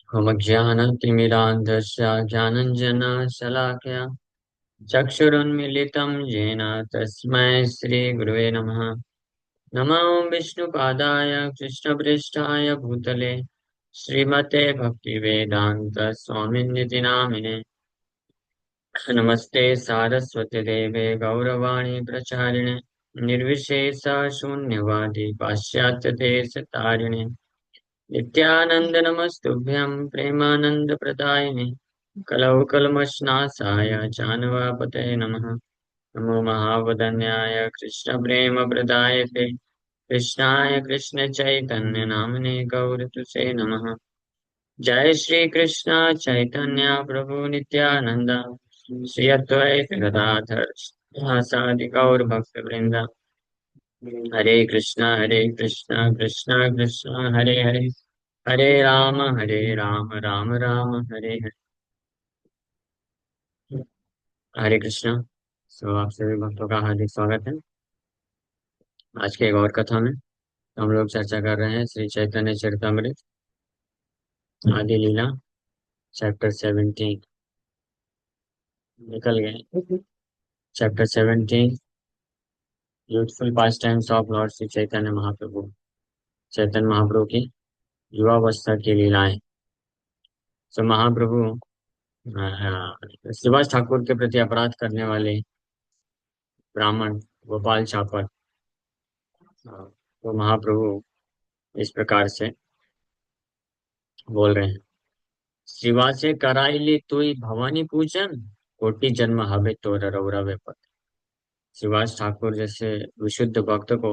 होमज्ञानतिमिरान्धस्य ज्ञानञ्जनशलाकया चक्षुरुन्मीलितं येन तस्मै श्रीगुरुवे नमः। नमो विष्णुपादाय कृष्णप्रेष्ठाय भूतले श्रीमते भक्तिवेदान्त स्वामिनिति नामिने। नमस्ते सारस्वती देवे गौरवाणी प्रचारिणे निर्विशेष शून्यवादी पाश्चात्य देश तारिणे नित्यानंद नमस्तुभ्यं प्रेमानंद प्रदायिने कलौ कल्मषनाशाय जानवापतये नमः। नमो महावदन्याय कृष्ण प्रेम प्रदायते कृष्णाय कृष्ण चैतन्य नामने गौरतुसे नमः। जय श्री कृष्ण चैतन्य प्रभु नित्यानंद श्री अद्वैत गदाधर श्रीवासादि गौर भक्त वृंद। हरे कृष्णा कृष्णा कृष्णा हरे हरे, हरे राम राम राम हरे हरे। हरे कृष्णा। आप सभी भक्तों का हार्दिक स्वागत है आज के एक और कथा में। हम लोग चर्चा कर रहे हैं श्री चैतन्य चरितमृत आदि लीला चैप्टर 17। निकल गए। Chapter 17 beautiful pastimes of lord Shri Chaitanya Mahaprabhu. Chaitanya Mahaprabhu की युवावस्था की लीलाएं। तो महाप्रभु सुभाष ठाकुर के प्रति अपराध करने वाले ब्राह्मण गोपाल चापर, तो महाप्रभु इस प्रकार से बोल रहे हैं। शिवा से कराइली तुई भवानी पूजन कोटि जन्म हवे तोर रौरवे पत। शिवाज ठाकुर जैसे विशुद्ध भक्त को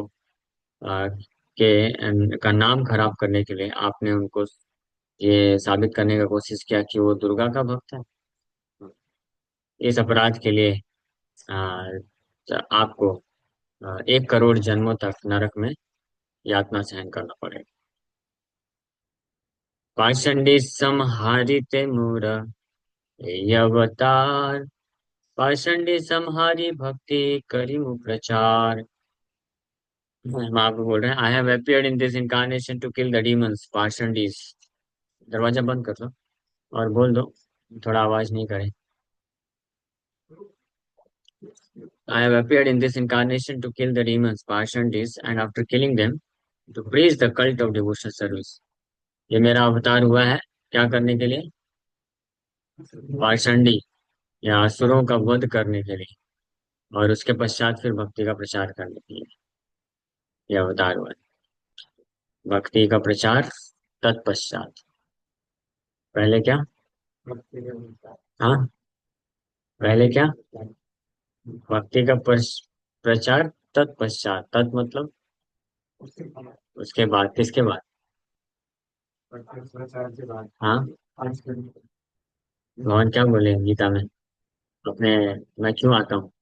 का नाम खराब करने के लिए आपने उनको ये साबित करने का कोशिश किया कि वो दुर्गा का भक्त है। इस अपराध के लिए आ, आपको 1 करोड़ जन्मों तक नरक में यातना सहन करना पड़ेगा। पाषंडी समहारिते मूर ये अवतार, पाषंडी समहारी भक्ति करी मु प्रचार। हम आपको बोल रहे हैं, I have appeared in this incarnation to kill the demons पाषंडीज। दरवाजा बंद कर दो और बोल दो, थोड़ा आवाज नहीं करे। I have appeared in this incarnation to kill the demons, parshandis, and after killing them, to preach the cult of devotional service. ये मेरा अवतार हुआ है क्या करने के लिए? पाषंडी या असुरों का वध करने के लिए, और उसके पश्चात फिर भक्ति का प्रचार करने के लिए यह अवतार हुआ है। भक्ति का प्रचार तत्पश्चात। पहले क्या? हाँ, पहले क्या? भक्ति का प्रचार तत्पश्चात। तत् मतलब उसके बाद। किसके बाद? हाँ, भगवान क्या बोले गीता में अपने, मैं क्यों आता हूँ?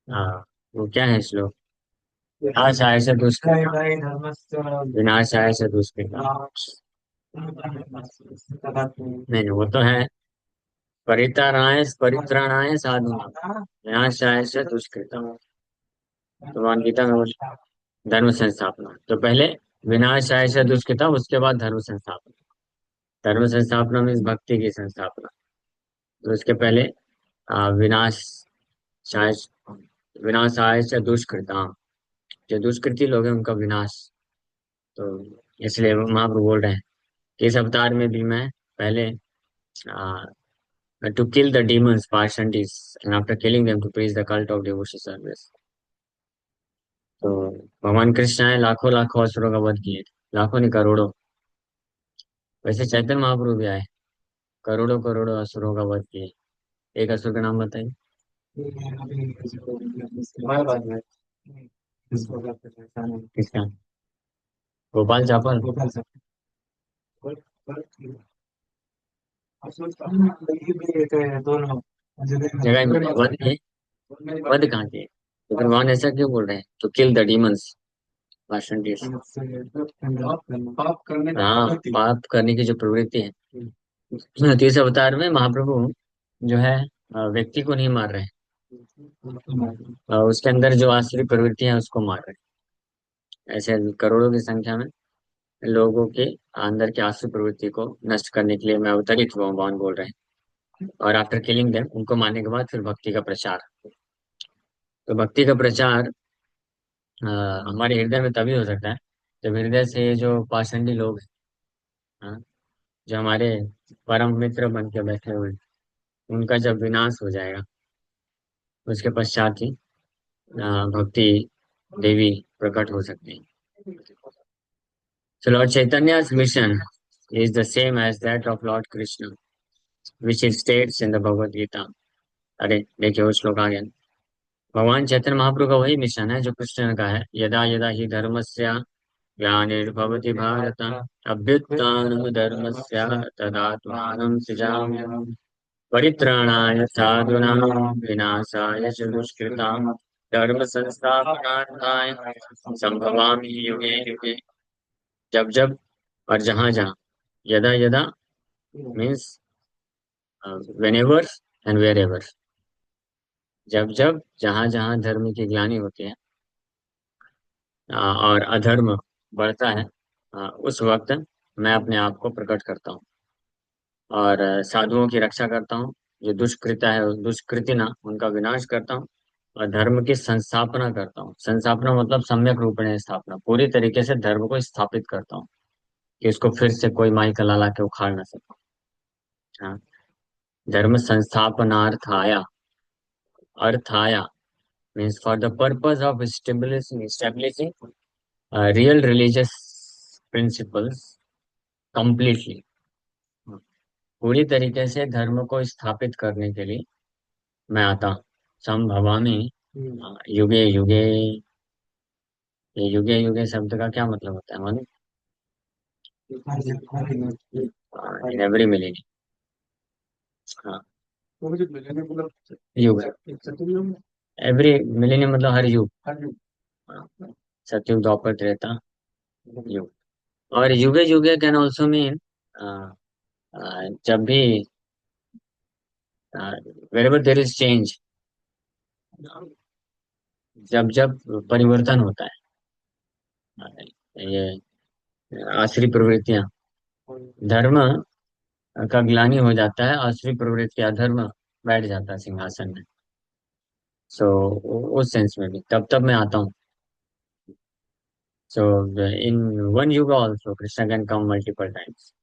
हाँ, वो क्या है श्लोक? विनाशाय से दुष्कृतम, विनाशाय से दुष्कृतम। नहीं नहीं, वो तो है परित्राणाय साधुनां विनाशाय से दुष्कृतम। तो भगवान गीता में बोले धर्म संस्थापना। तो पहले विनाशाय से दुष्कृतम, उसके बाद धर्म संस्थापना। धर्म संस्थापना मीन्स भक्ति की संस्थापना। तो उसके पहले विनाश शाय, विनाशाय से दुष्कृताम, जो दुष्कृति लोग हैं उनका विनाश। तो इसलिए महाप्रभु बोल रहे हैं कि इस अवतार में भी मैं पहले to kill the demons, parshantis, and after killing them to preach the cult of devotional service. तो भगवान कृष्ण आए, लाखों लाखों असुरों का वध किए, लाखों नहीं करोड़ों। वैसे चैतन्य महाप्रभु भी आए, करोड़ों करोड़ों असुरों का वध किए। एक असुर का नाम बताइए। किसका? गोपाल चापल। जगह नहीं, वध है। वध कहाँ के? तो फिर भगवान ऐसा क्यों बोल रहे हैं टू किल द डीमंस पार्षणियस? हाँ, पाप करने की जो प्रवृत्ति है। तीसरे अवतार में महाप्रभु जो है व्यक्ति को नहीं मार रहे हैं, उसके अंदर जो आसुरी प्रवृत्ति है उसको मार रहे हैं। ऐसे करोड़ों की संख्या में लोगों के अंदर की आसुरी प्रवृत्ति को नष्ट करने के लिए मैं अवतरित हुआ हूँ, भगवान बोल रहे हैं। और आफ्टर किलिंग देम, उनको मारने के बाद फिर भक्ति का प्रचार। तो भक्ति का प्रचार अ, हमारे हृदय में तभी हो सकता है जब हृदय से ये जो पाषंडी लोग हैं, जो हमारे परम मित्र बन के बैठे हुए हैं, उनका जब विनाश हो जाएगा, उसके पश्चात ही भक्ति देवी प्रकट हो सकती है। So Lord Chaitanya's mission is the same as that of Lord Krishna, which he states in the Bhagavad Gita. अरे देखिए वो श्लोक आ गया। भगवान चैतन्य महाप्रभु का वही मिशन है जो कृष्ण ने कहा है, यदा यदा ही धर्मस्य ग्लानिर्भवति भारत अभ्युत्थानमधर्मस्य तदात्मानं सृजाम्यहम् परित्राणाय साधूनां विनाशाय च दुष्कृतां धर्म संस्थापनार्थाय संभवामि युगे युगे। जब जब और जहां जहां, यदा यदा means whenever and wherever, जब जब जहां जहां धर्म की ग्लानि होती है और अधर्म बढ़ता है, उस वक्त मैं अपने आप को प्रकट करता हूँ और साधुओं की रक्षा करता हूँ। जो दुष्कृत्य है, दुष्कृति ना, उनका विनाश करता हूँ और धर्म की संस्थापना करता हूँ। संस्थापना मतलब सम्यक रूपेण स्थापना, पूरी तरीके से धर्म को स्थापित करता हूँ कि उसको फिर से कोई माई कला ला के उखाड़ ना सके। हाँ, धर्म संस्थापनार्थाया, अर्थाया means for the purpose of establishing real religious principles completely, पूरी तरीके से धर्म को स्थापित करने के लिए मैं आता हूँ। संभवामि युगे युगे। ये युगे युगे शब्द का क्या मतलब होता है मालूम? In every millennium. हाँ, युग, एवरी मिलेनियम मतलब हर युग। हाँ, सतयुग द्वापर त्रेता युग। और युगे युगे कैन ऑल्सो मीन जब भी, वेरेवर देर इज चेंज, जब जब परिवर्तन होता है, ये आसुरी प्रवृत्तियां, धर्म का ग्लानि हो जाता है, आसुरी प्रवृत्ति अधर्म बैठ जाता है सिंहासन में। सो उस सेंस में भी तब तब मैं आता हूँ। सो इन वन युग also Krishna can come multiple times,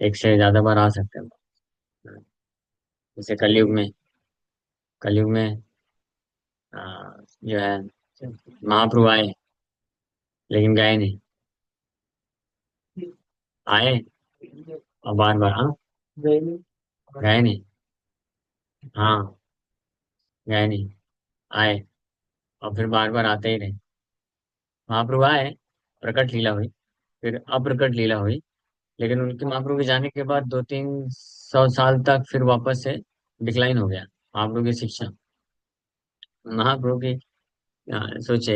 एक से ज्यादा बार आ सकते हैं। जैसे कलयुग में अ, जो है महाप्रभु आए, लेकिन गए नहीं। आए और बार बार, हाँ, गए नहीं। हाँ, गए नहीं, आए और फिर बार बार आते ही रहे। महाप्रभु आए, प्रकट लीला हुई, फिर अप्रकट लीला हुई, लेकिन उनके महाप्रभु के जाने के बाद 200-300 साल तक फिर वापस से डिक्लाइन हो गया महाप्रभु की शिक्षा। महाप्रभु की सोचे,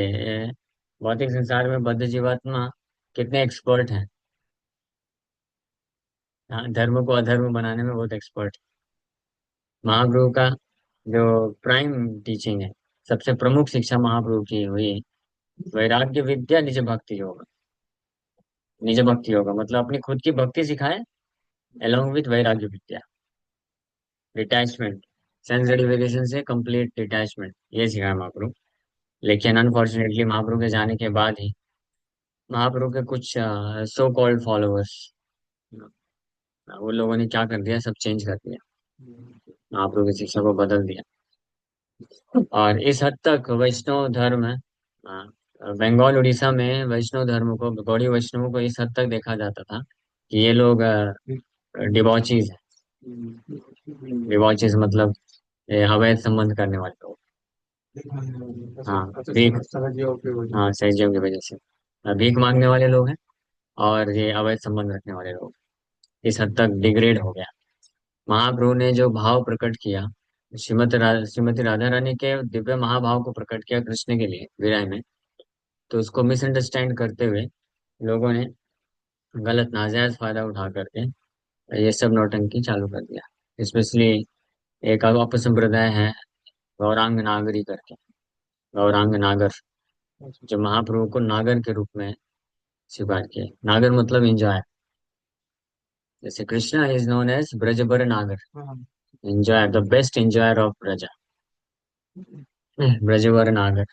भौतिक संसार में बद्ध जीवात्मा कितने एक्सपर्ट हैं। धर्म को अधर्म बनाने में बहुत एक्सपर्ट। महाप्रभु का जो प्राइम टीचिंग है, सबसे प्रमुख शिक्षा महाप्रभु की हुई वैराग्य विद्या निज भक्ति योगा। निज भक्ति योगा मतलब अपनी खुद की भक्ति सिखाए, along विथ वैराग्य विद्या, डिटैचमेंट, सेंस ग्रेटिफिकेशन से कंप्लीट डिटैचमेंट, ये सिखाया महाप्रभु। लेकिन अनफॉर्चुनेटली महाप्रभु के जाने के बाद ही महाप्रभु के कुछ सो कॉल्ड फॉलोअर्स, वो लोगों ने क्या कर दिया, सब चेंज कर दिया, महाप्रभु की शिक्षा को बदल दिया। और इस हद तक वैष्णव धर्म, बंगाल उड़ीसा में वैष्णव धर्म को, गौड़ी वैष्णवों को इस हद तक देखा जाता था कि ये लोग डिबॉचीज है। डिबॉचीज मतलब ये अवैध संबंध करने वाले लोग। हाँ, भीख, हाँ, सहजों की वजह से भीख मांगने वाले लोग हैं, और ये अवैध संबंध रखने वाले लोग, इस हद तक डिग्रेड हो गया। महाप्रभु ने जो भाव प्रकट किया, श्रीमती राधा रानी के दिव्य महाभाव को प्रकट किया कृष्ण के लिए विरह में, तो उसको मिसअंडरस्टैंड करते हुए लोगों ने गलत नाजायज फायदा उठा करके ये सब नौटंकी चालू कर दिया। स्पेशली एक अपसंप्रदाय है गौरांग नागरी करके, गौरांग नागर, जो महाप्रभु को नागर के रूप में स्वीकार किया। नागर मतलब एंजॉय। जैसे कृष्णा इज नोन एज ब्रजबर नागर, enjoy the best enjoyer of Braja, ब्रजबर नागर।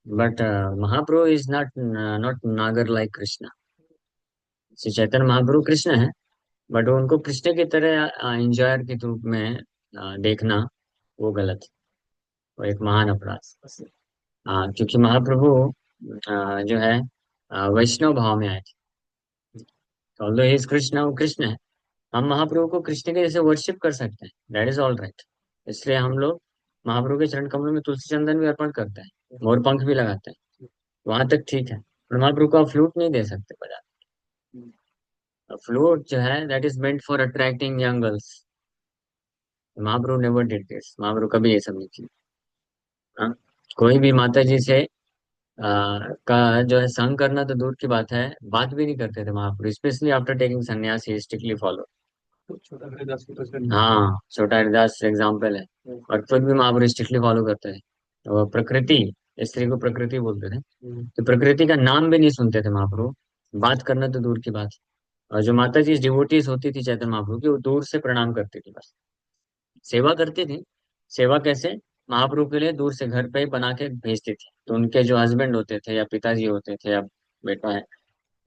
बट महाप्रभु इज नॉट नागर लाइक कृष्णा। श्री चैतन्य महाप्रभु कृष्ण है, बट उनको कृष्ण की तरह एंजॉयर के रूप में देखना वो गलत है। वो एक महान अपराध। क्योंकि महाप्रभु जो है वैष्णव भाव में आए थे। ऑल्दो ही इज कृष्ण, वो कृष्ण है। हम महाप्रभु को कृष्ण के जैसे वर्शिप कर सकते हैं, दैट इज ऑल राइट। इसलिए हम लोग महाप्रभु के चरण कमलों में तुलसी चंदन भी अर्पण करते हैं, मोर पंख भी लगाते हैं, वहां तक ठीक है। पर महाप्रभु को आप फ्लूट नहीं दे सकते बजा। फ्लूट जो है that is meant for attracting young girls. Mahaprabhu never did this, Mahaprabhu कभी ये सब नहीं किया। हाँ? कोई भी माता जी से का जो है संग करना तो दूर की बात है, बात भी नहीं करते थे महाप्रभु, स्पेशली आफ्टर टेकिंग संन्यास ही स्ट्रिक्टली फॉलो। हाँ, छोटा हरिदास एग्जाम्पल है। और खुद भी महाप्रभु स्ट्रिक्टली फॉलो करते थे। तो प्रकृति, स्त्री को प्रकृति बोलते थे, तो प्रकृति का नाम भी नहीं सुनते थे महाप्रभु, बात करना तो दूर की बात। और जो माता जी डिवोटीज होती थी चैतन्य महाप्रभु की, वो दूर से प्रणाम करती थी बस, सेवा करती थी। सेवा कैसे? महाप्रभु के लिए दूर से घर पे ही बना के भेजती थी, तो उनके जो हस्बैंड होते थे या पिताजी होते थे या बेटा है,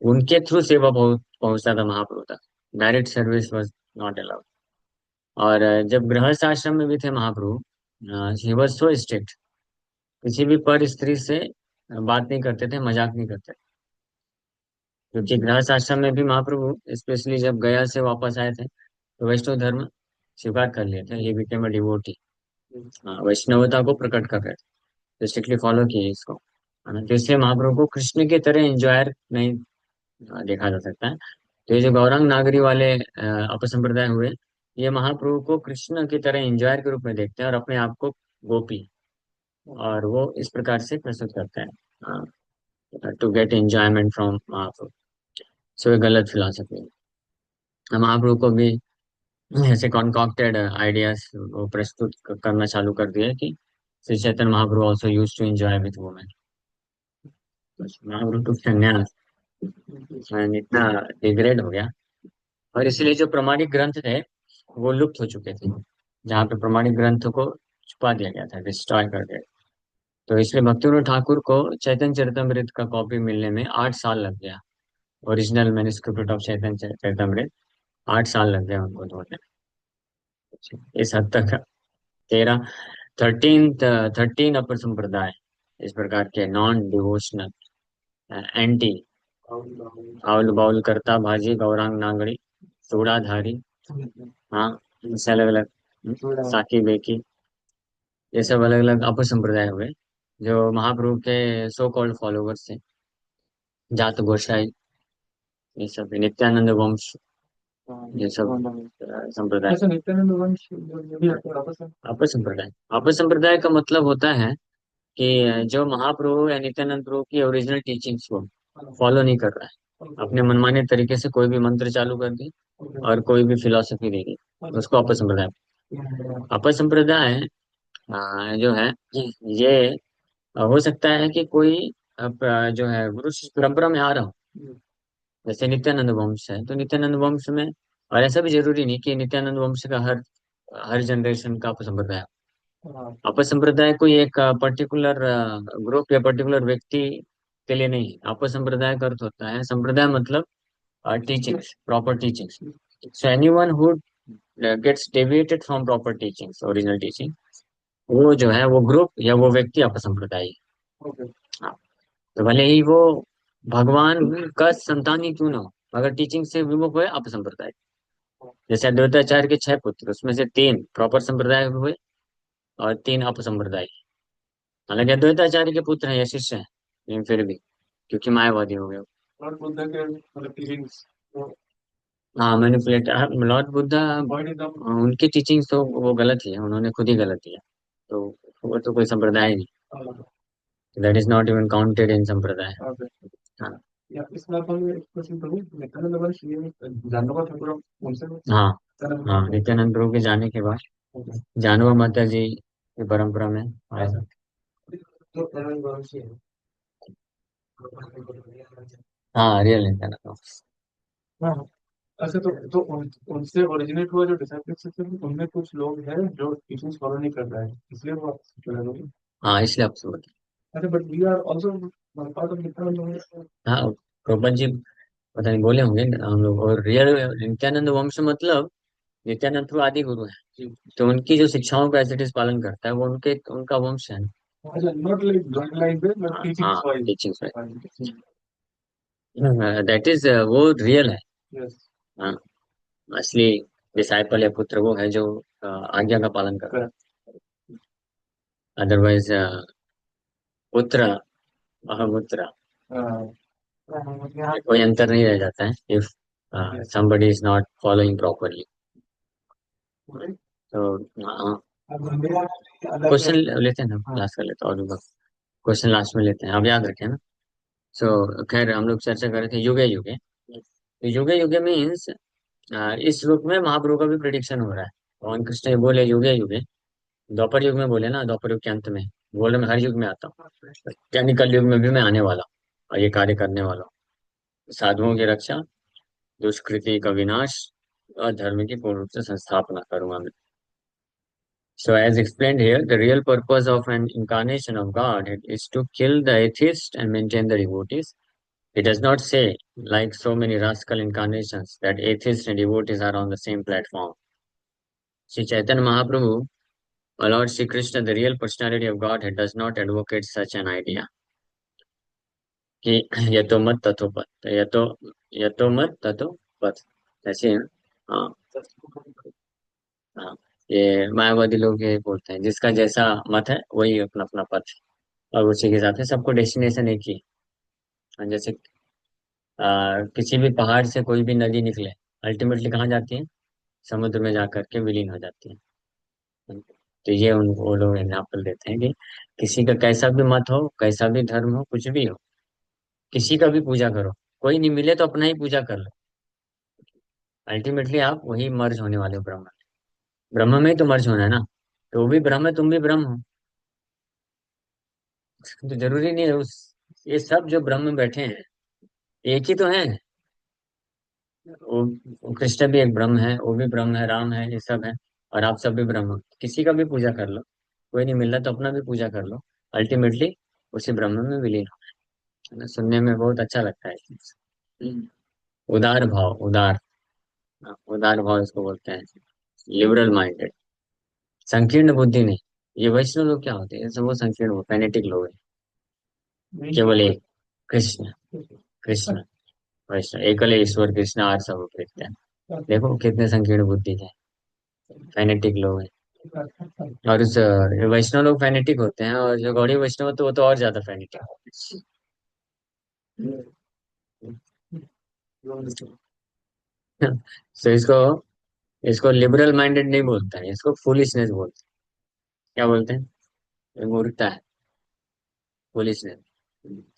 उनके थ्रू सेवा पहुंचता था महाप्रभु तक। Direct service was not allowed. और जब गृहस्थ आश्रम में भी थे महाप्रभु, ही वॉज सो स्ट्रिक्ट। किसी भी पर स्त्री से बात नहीं करते थे, मजाक नहीं करते। क्योंकि गृहस्थ आश्रम में भी महाप्रभु स्पेशली जब गया से वापस आए थे, तो वैष्णव धर्म स्वीकार कर लिए थे, ही बिकेम अ डिवोटी। वैष्णवता को प्रकट कर रहे थे, तो स्ट्रिक्टली फॉलो किए इसको, है ना। तो इसलिए महाप्रभु को कृष्ण की तरह एंजॉयर नहीं देखा जा सकता है। तो ये जो गौरांग नागरी वाले अपसंप्रदाय हुए, ये महाप्रभु को कृष्ण की तरह एंजॉयर के रूप में देखते हैं और अपने आप को गोपी, और वो इस प्रकार से प्रस्तुत करते हैं टू गेट एंजॉयमेंट फ्रॉम महाप्रभु। सो ये गलत फिलोसफी है। महाप्रभु को भी ऐसे कॉन्कॉक्टेड आइडियाज वो प्रस्तुत करना चालू कर दिया कि Shri Chaitanya Mahaprabhu also use to enjoy with women. Mahaprabhu to संन्यास and इतना डिग्रेड हो गया। और इसलिए जो प्रमाणिक ग्रंथ थे वो लुप्त हो चुके थे, जहाँ पे प्रमाणिक ग्रंथ को छुपा दिया गया था, डिस्ट्रॉय कर दिया। तो इसलिए भक्तिविनोद ठाकुर को चैतन्य चरितमृत का कॉपी मिलने में 8 साल लग गया। ओरिजिनल मैन्युस्क्रिप्ट ऑफ चैतन्य चरितमृत 8 साल लग गया उनको ढूंढने में। इस हद तक 13 13 13 अपर संप्रदाय इस प्रकार के नॉन डिवोशनल एंटी आउल बाउल करता भाजी गौरांग नागड़ी चूड़ाधारी, हाँ, इससे अलग अलग साकी बेकी, ये सब अलग अलग अपर संप्रदाय हुए जो महाप्रभु के सो कॉल्ड फॉलोवर्स थे। जात गोसाई, ये सब नित्यानंद वंश, ये सब संप्रदाय। अपर संप्रदाय, अपर संप्रदाय का मतलब होता है कि जो महाप्रभु या नित्यानंद प्रभु की ओरिजिनल टीचिंग्स को फॉलो नहीं कर रहा है, अपने मनमाने तरीके से कोई भी मंत्र चालू कर दी और कोई भी फिलॉसफी दे दी, उसको अपर संप्रदाय। अपर संप्रदाय जो है ये हो सकता है कि कोई जो है गुरु शिष्य परंपरा में आ रहा हो। जैसे नित्यानंद वंश है तो नित्यानंद वंश में, और ऐसा भी जरूरी नहीं कि नित्यानंद वंश का हर हर जनरेशन का अपसंप्रदाय हो। अपसंप्रदाय कोई एक पर्टिकुलर ग्रुप या पर्टिकुलर व्यक्ति के लिए नहीं है। अपसंप्रदाय का अर्थ होता है संप्रदाय मतलब teachings, proper teachings. So anyone who gets deviated from proper teachings, original teaching, वो जो है वो ग्रुप या वो व्यक्ति अपसंप्रदायी है। हाँ, तो भले ही वो भगवान का संतान ही क्यों ना हो, अगर टीचिंग से विमुख हुए अपसंप्रदाय। जैसे अद्वैताचार्य के 6 पुत्र, उसमें से 3 प्रॉपर संप्रदाय हुए और 3 अपसंप्रदाय। हालांकि अद्वैताचार्य के पुत्र हैं या शिष्य हैं, लेकिन फिर भी क्योंकि मायावादी हो गए वो। लॉर्ड बुद्धा के मतलब टीचिंग्स, हाँ मैनिपुलेट, लॉर्ड बुद्धा उनकी टीचिंग्स तो वो गलत ही है, उन्होंने खुद ही गलत किया। तो वो तो कोई संप्रदाय नहीं, that is not even counted in संप्रदाय। हाँ, या इस बात पर एक क्वेश्चन करूं, नित्यानंद वर्ष ये जानवर ठाकुर उनसे, हाँ, हाँ, नित्यानंद प्रभु के जाने के बाद जानवर माता जी की परंपरा में आया। तो हाँ, रियल इंसान था। हाँ। अच्छा, तो उनसे ओरिजिनेट हुआ जो डिसाइपल्स थे, उनमें कुछ लोग हैं जो टीचिंग्स फॉलो नहीं कर रहे हैं, इसलिए वो आपसे जुड़े लोग। हाँ, इसलिए आपसे बता। अच्छा, but we are also part of different. हाँ, प्रभुपाद जी पता नहीं बोले होंगे हम लोग। और रियल नित्यानंद वंश मतलब नित्यानंद तो आदि गुरु है, तो उनकी जो शिक्षाओं का एज इट इज पालन करता है वो उनके उनका वंश है। अच्छा, नॉट लाइक ब्लड लाइन पे, बट हाँ हाँ, teachings wise. Teachings that is वो रियल है। यस। हाँ, असली डिसाइपल या पुत्र वो है जो आज्ञा का पालन करता करेक्ट। है। अदरवाइज पुत्र अहमुत्र, कोई अंतर नहीं रह जाता है if yes. somebody is not following properly। तो क्वेश्चन लेते हैं ना, हाँ। लास्ट कर लेते हैं और क्वेश्चन लास्ट में लेते हैं, आप याद रखें ना। सो खैर हम लोग चर्चा कर रहे थे युगे युगे। तो युगे युगे मीन्स इस श्लोक में महाप्रभु का भी प्रिडिक्शन हो रहा है। भगवान कृष्ण ये बोले युगे युगे, द्वापर युग में बोले ना, द्वापर युग के अंत में बोले मैं हर युग में आता हूँ, यानी कल युग में भी मैं आने वाला हूँ और ये कार्य करने वाला हूँ। साधुओं की रक्षा, दुष्कृति का विनाश और धर्म की पूर्ण रूप से संस्थापना करूंगा मैं। So as explained here, the real purpose of an incarnation of God is to kill the atheist and maintain the devotees. It does not say, like so many rascal incarnations, that atheists and devotees are on the same platform. Sri Chaitanya Mahaprabhu, or Lord Sri Krishna, the real personality of Godhead, does not advocate such an idea. कि यतो मत तथो पथ, तो यतो मत तथो पथ, ऐसे है ना? हाँ हाँ, ये मायावादी लोग ये बोलते हैं जिसका जैसा मत है वही अपना अपना पथ है, और उसी के साथ है, सबको डेस्टिनेशन एक ही है। जैसे किसी भी पहाड़ से कोई भी नदी निकले, अल्टीमेटली कहाँ जाती है? समुद्र में जाकर के विलीन हो जाती है। तो ये उन वो लोग एग्जाम्पल देते हैं कि किसी का कैसा भी मत हो, कैसा भी धर्म हो, कुछ भी हो, किसी का भी पूजा करो, कोई नहीं मिले तो अपना ही पूजा कर लो। अल्टीमेटली आप वही मर्ज होने वाले हो ब्रह्म में। ब्रह्म में ही तो मर्ज होना है ना। तो वो भी ब्रह्म है, तुम भी ब्रह्म हो। तो जरूरी नहीं है उस, ये सब जो ब्रह्म में बैठे हैं एक ही तो है। वो कृष्ण भी एक ब्रह्म है, वो भी ब्रह्म है, राम है, ये सब है। और आप सब भी ब्रह्म हो, किसी का भी पूजा कर लो। कोई नहीं मिल रहा तो अपना भी पूजा कर लो। अल्टीमेटली उसी ब्रह्म में विलीन हो, है ना? सुनने में बहुत अच्छा लगता है। उदार भाव, उदार, हाँ, उदार भाव इसको बोलते हैं। लिबरल माइंडेड, संकीर्ण बुद्धि नहीं। ये वैष्णव लोग क्या होते हैं? ये सब वो संकीर्ण फैनेटिक लोग हैं। केवल एक कृष्ण, कृष्ण वैष्णव एकल ईश्वर कृष्ण आर सब देखते हैं। देखो कितने संकीर्ण बुद्धि के फैनेटिक लोग हैं। और उस वैष्णव लोग फैनेटिक होते हैं, और जो गौड़ी वैष्णव होते हैं, वो तो और ज्यादा फैनेटिक तो इसको इसको लिबरल माइंडेड नहीं बोलते हैं, इसको फूलिशनेस बोलते हैं। क्या बोलते हैं? ये मूर्खता है, फूलिशनेस।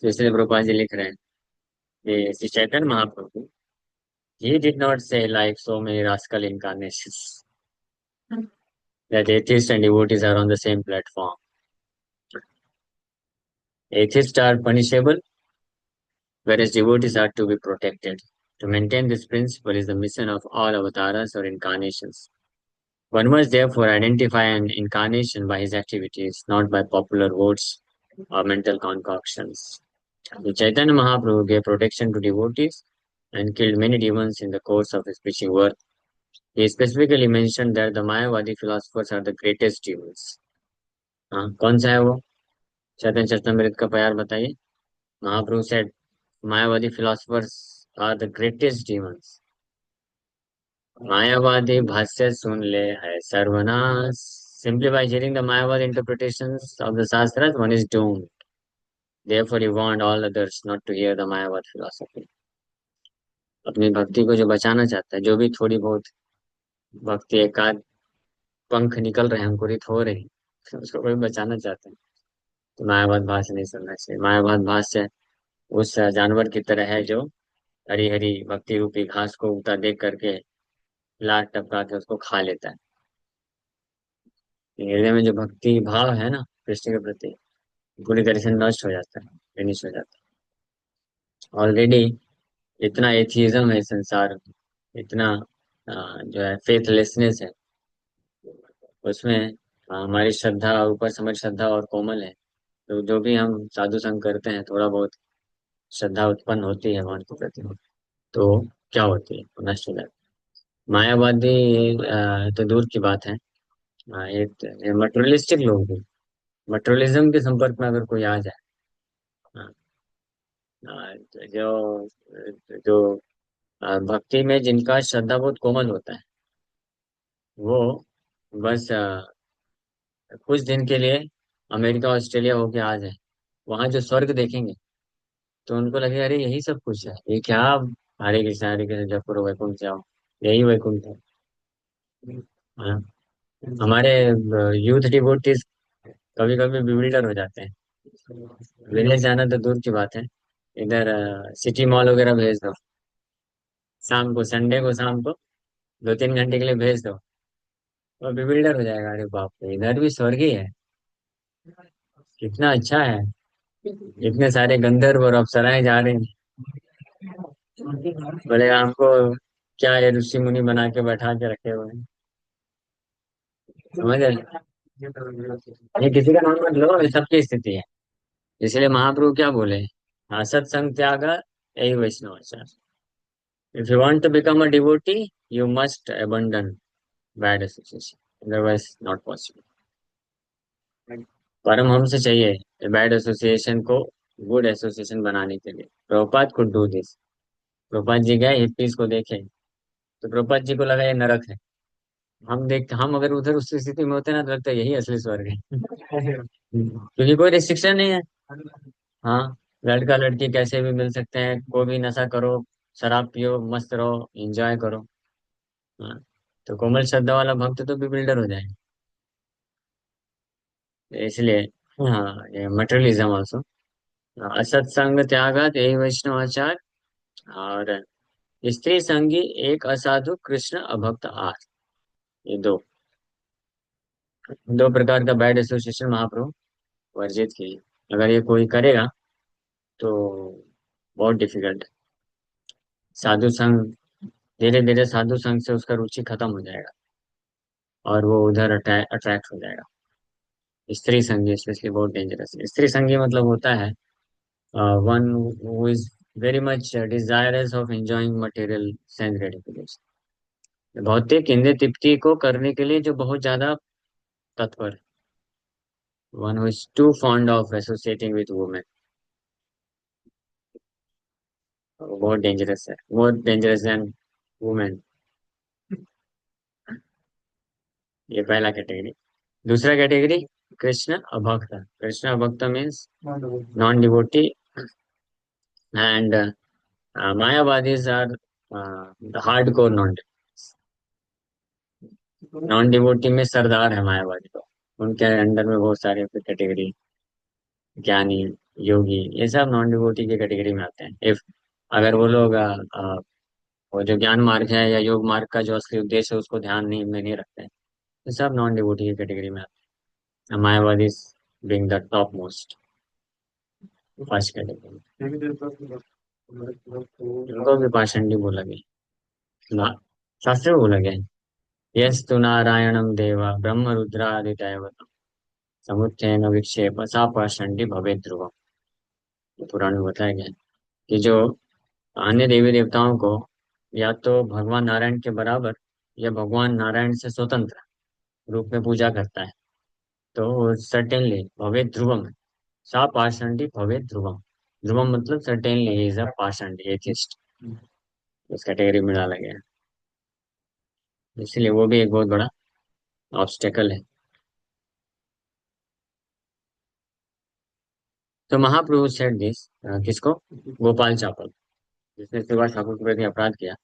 तो इसलिए प्रभुपाद जी लिख रहे हैं कि श्री चैतन्य महाप्रभु, he did not say like so many rascal incarnations that atheists and devotees are on the same platform. Atheists are punishable, whereas devotees are to be protected. To maintain this principle is the mission of all avatars or incarnations. One must therefore identify an incarnation by his activities, not by popular votes or mental concoctions. The Chaitanya Mahaprabhu gave protection to devotees and killed many demons in the course of his preaching work. He specifically mentioned that the Mayavadi philosophers are the greatest demons. हाँ, कौन सा है वो? चैतन्य चरितमृत का प्यार बताइए। महाप्रभु said मायावादी philosophers are the greatest demons. मायावादी भाष्य सुन ले है सर्वनाश। Simply by hearing the Mayavad interpretations of the Shastras, one is doomed. Therefore, he warned all others not to hear the Mayavad philosophy. अपनी भक्ति को जो बचाना चाहता है, जो भी थोड़ी बहुत भक्ति एकाध पंख निकल रहे हैं, अंकुरित हो रही है, उसको कोई बचाना चाहता है तो मायावाद भाष्य नहीं सुनना चाहिए। मायावाद भाष्य उस जानवर की तरह है जो हरी हरी भक्ति रूपी घास को उगता देख करके लात टपका के उसको खा लेता है। हृदय में जो भक्ति भाव है ना कृष्ण के प्रति, पूरी तरह से नष्ट हो जाता है, फिनिश हो जाता है। ऑलरेडी इतना एथिज्म है संसार में, इतना जो है फेथलेसनेस है उसमें। हमारी श्रद्धा, ऊपर से हमारी श्रद्धा और कोमल है। तो जो भी हम साधु संग करते हैं, थोड़ा बहुत श्रद्धा उत्पन्न होती है भगवान के प्रति, तो क्या होती है, वो नष्ट हो जाती है। मायावादी तो दूर की बात है। एक मटेरियलिस्टिक लोग भी, मटेरियलिज्म के संपर्क में अगर कोई आ जाए, हाँ, तो जो भक्ति में जिनका श्रद्धा बहुत कोमल होता है, वो बस कुछ दिन के लिए अमेरिका ऑस्ट्रेलिया होके आ जाए, वहां जो स्वर्ग देखेंगे तो उनको लगे अरे यही सब कुछ है, ये क्या, हरे कृष्ण जप करो वैकुंठ जाओ, यही वैकुंठ है। हाँ, हमारे यूथ डिवोटीज कभी कभी बिल्डर हो जाते हैं। विलेज जाना तो दूर की बात है, इधर सिटी मॉल वगैरह भेज दो, शाम को, संडे को शाम को 2-3 घंटे के लिए भेज दो, वो बिल्डर हो जाएगा, अरे बाप रे इधर भी स्वर्ग ही है, कितना अच्छा है, इतने सारे गंधर्व और अप्सराएं जा रही हैं। बोलेगा हमको क्या है, ऋषि मुनि बना के बैठा के रखे हुए हैं, समझ रहे? ये किसी का नाम मत लो, ये सबकी स्थिति है। इसलिए महाप्रभु क्या बोले, हाँ, सत्संग त्याग यही वैष्णवाचार। If you want to become a devotee, you must abandon bad association, otherwise not possible. परमहंस चाहिए बैड एसोसिएशन को गुड एसोसिएशन बनाने के लिए। Prabhupada could do this. Prabhupada ji गए हिप्पीज को देखे, तो प्रभुपाद जी को लगा ये नरक है। हम अगर उधर उस स्थिति में होते ना, तो लगता है यही असली स्वर्ग है। क्योंकि कोई रिस्ट्रिक्शन नहीं है। हाँ, लड़का लड़की कैसे भी मिल सकते हैं, कोई भी नशा करो, शराब पियो, मस्त रहो, एंजॉय करो। हाँ, तो कोमल श्रद्धा वाला भक्त तो भी बिल्डर हो जाएगा। इसलिए हाँ, ये मटेरियलिज्म ऑल्सो, असत्संग त्यागात यही वैष्णवाचार, और स्त्री संगी एक असाधु कृष्ण अभक्त आर, ये दो प्रकार का बैड एसोसिएशन महाप्रभु वर्जित किए। अगर ये कोई करेगा तो बहुत डिफिकल्ट है। साधु संग, धीरे धीरे साधु संग से उसका रुचि खत्म हो जाएगा और वो उधर अट्रैक्ट हो जाएगा। स्त्री संगी स्पेशली बहुत डेंजरस है। स्त्री संगी मतलब होता है one who is very much desirous of enjoying material sense gratification, भौतिक इंद्रिय तृप्ति को करने के लिए जो बहुत ज्यादा तत्पर है। One who is too fond of associating with women, वो बहुत डेंजरस है, बहुत डेंजरस देन वुमेन। ये पहला कैटेगरी। दूसरा कैटेगरी कृष्ण अभक्त। कृष्ण अभक्त मीन्स नॉन डिवोटी, एंड मायावादीज are the hard core non. Non devotee में सरदार है मायावादी तो, उनके अंडर में बहुत सारे कैटेगरी, ज्ञानी, योगी, ये सब नॉन डिवोटी की कैटेगरी में आते हैं। इफ अगर वो लोग वो जो ज्ञान मार्ग है या योग मार्ग का जो असली उद्देश्य है उसको ध्यान नहीं में नहीं रखते हैं, तो सब नॉन डिवोटी की कैटेगरी में आते हैं। मायावादी being the topmost, first category. इनको भी पाषंडी बोला गया ना, शास्त्र में बोला गया है, यस तु नारायणम देवा ब्रह्म रुद्रादिदैवतम समुत्थेन विक्षेप सा पाषंडी भवे ध्रुवम। ये पुराण में बताया गया है कि जो अन्य देवी देवताओं को या तो भगवान नारायण के बराबर या भगवान नारायण से स्वतंत्र रूप में पूजा करता है, तो सर्टेनली भवे ध्रुवम, सा पाषंडी भवे ध्रुवम। ध्रुवम मतलब सर्टेनली इज अ पाषंडी एथिस्ट, इस कैटेगरी में डाला गया है। इसलिए वो भी एक बहुत बड़ा ऑब्स्टेकल है। तो महाप्रभु सेड दिस, किसको, गोपाल चापल, जिसने शिवा ठाकुर के प्रति अपराध किया।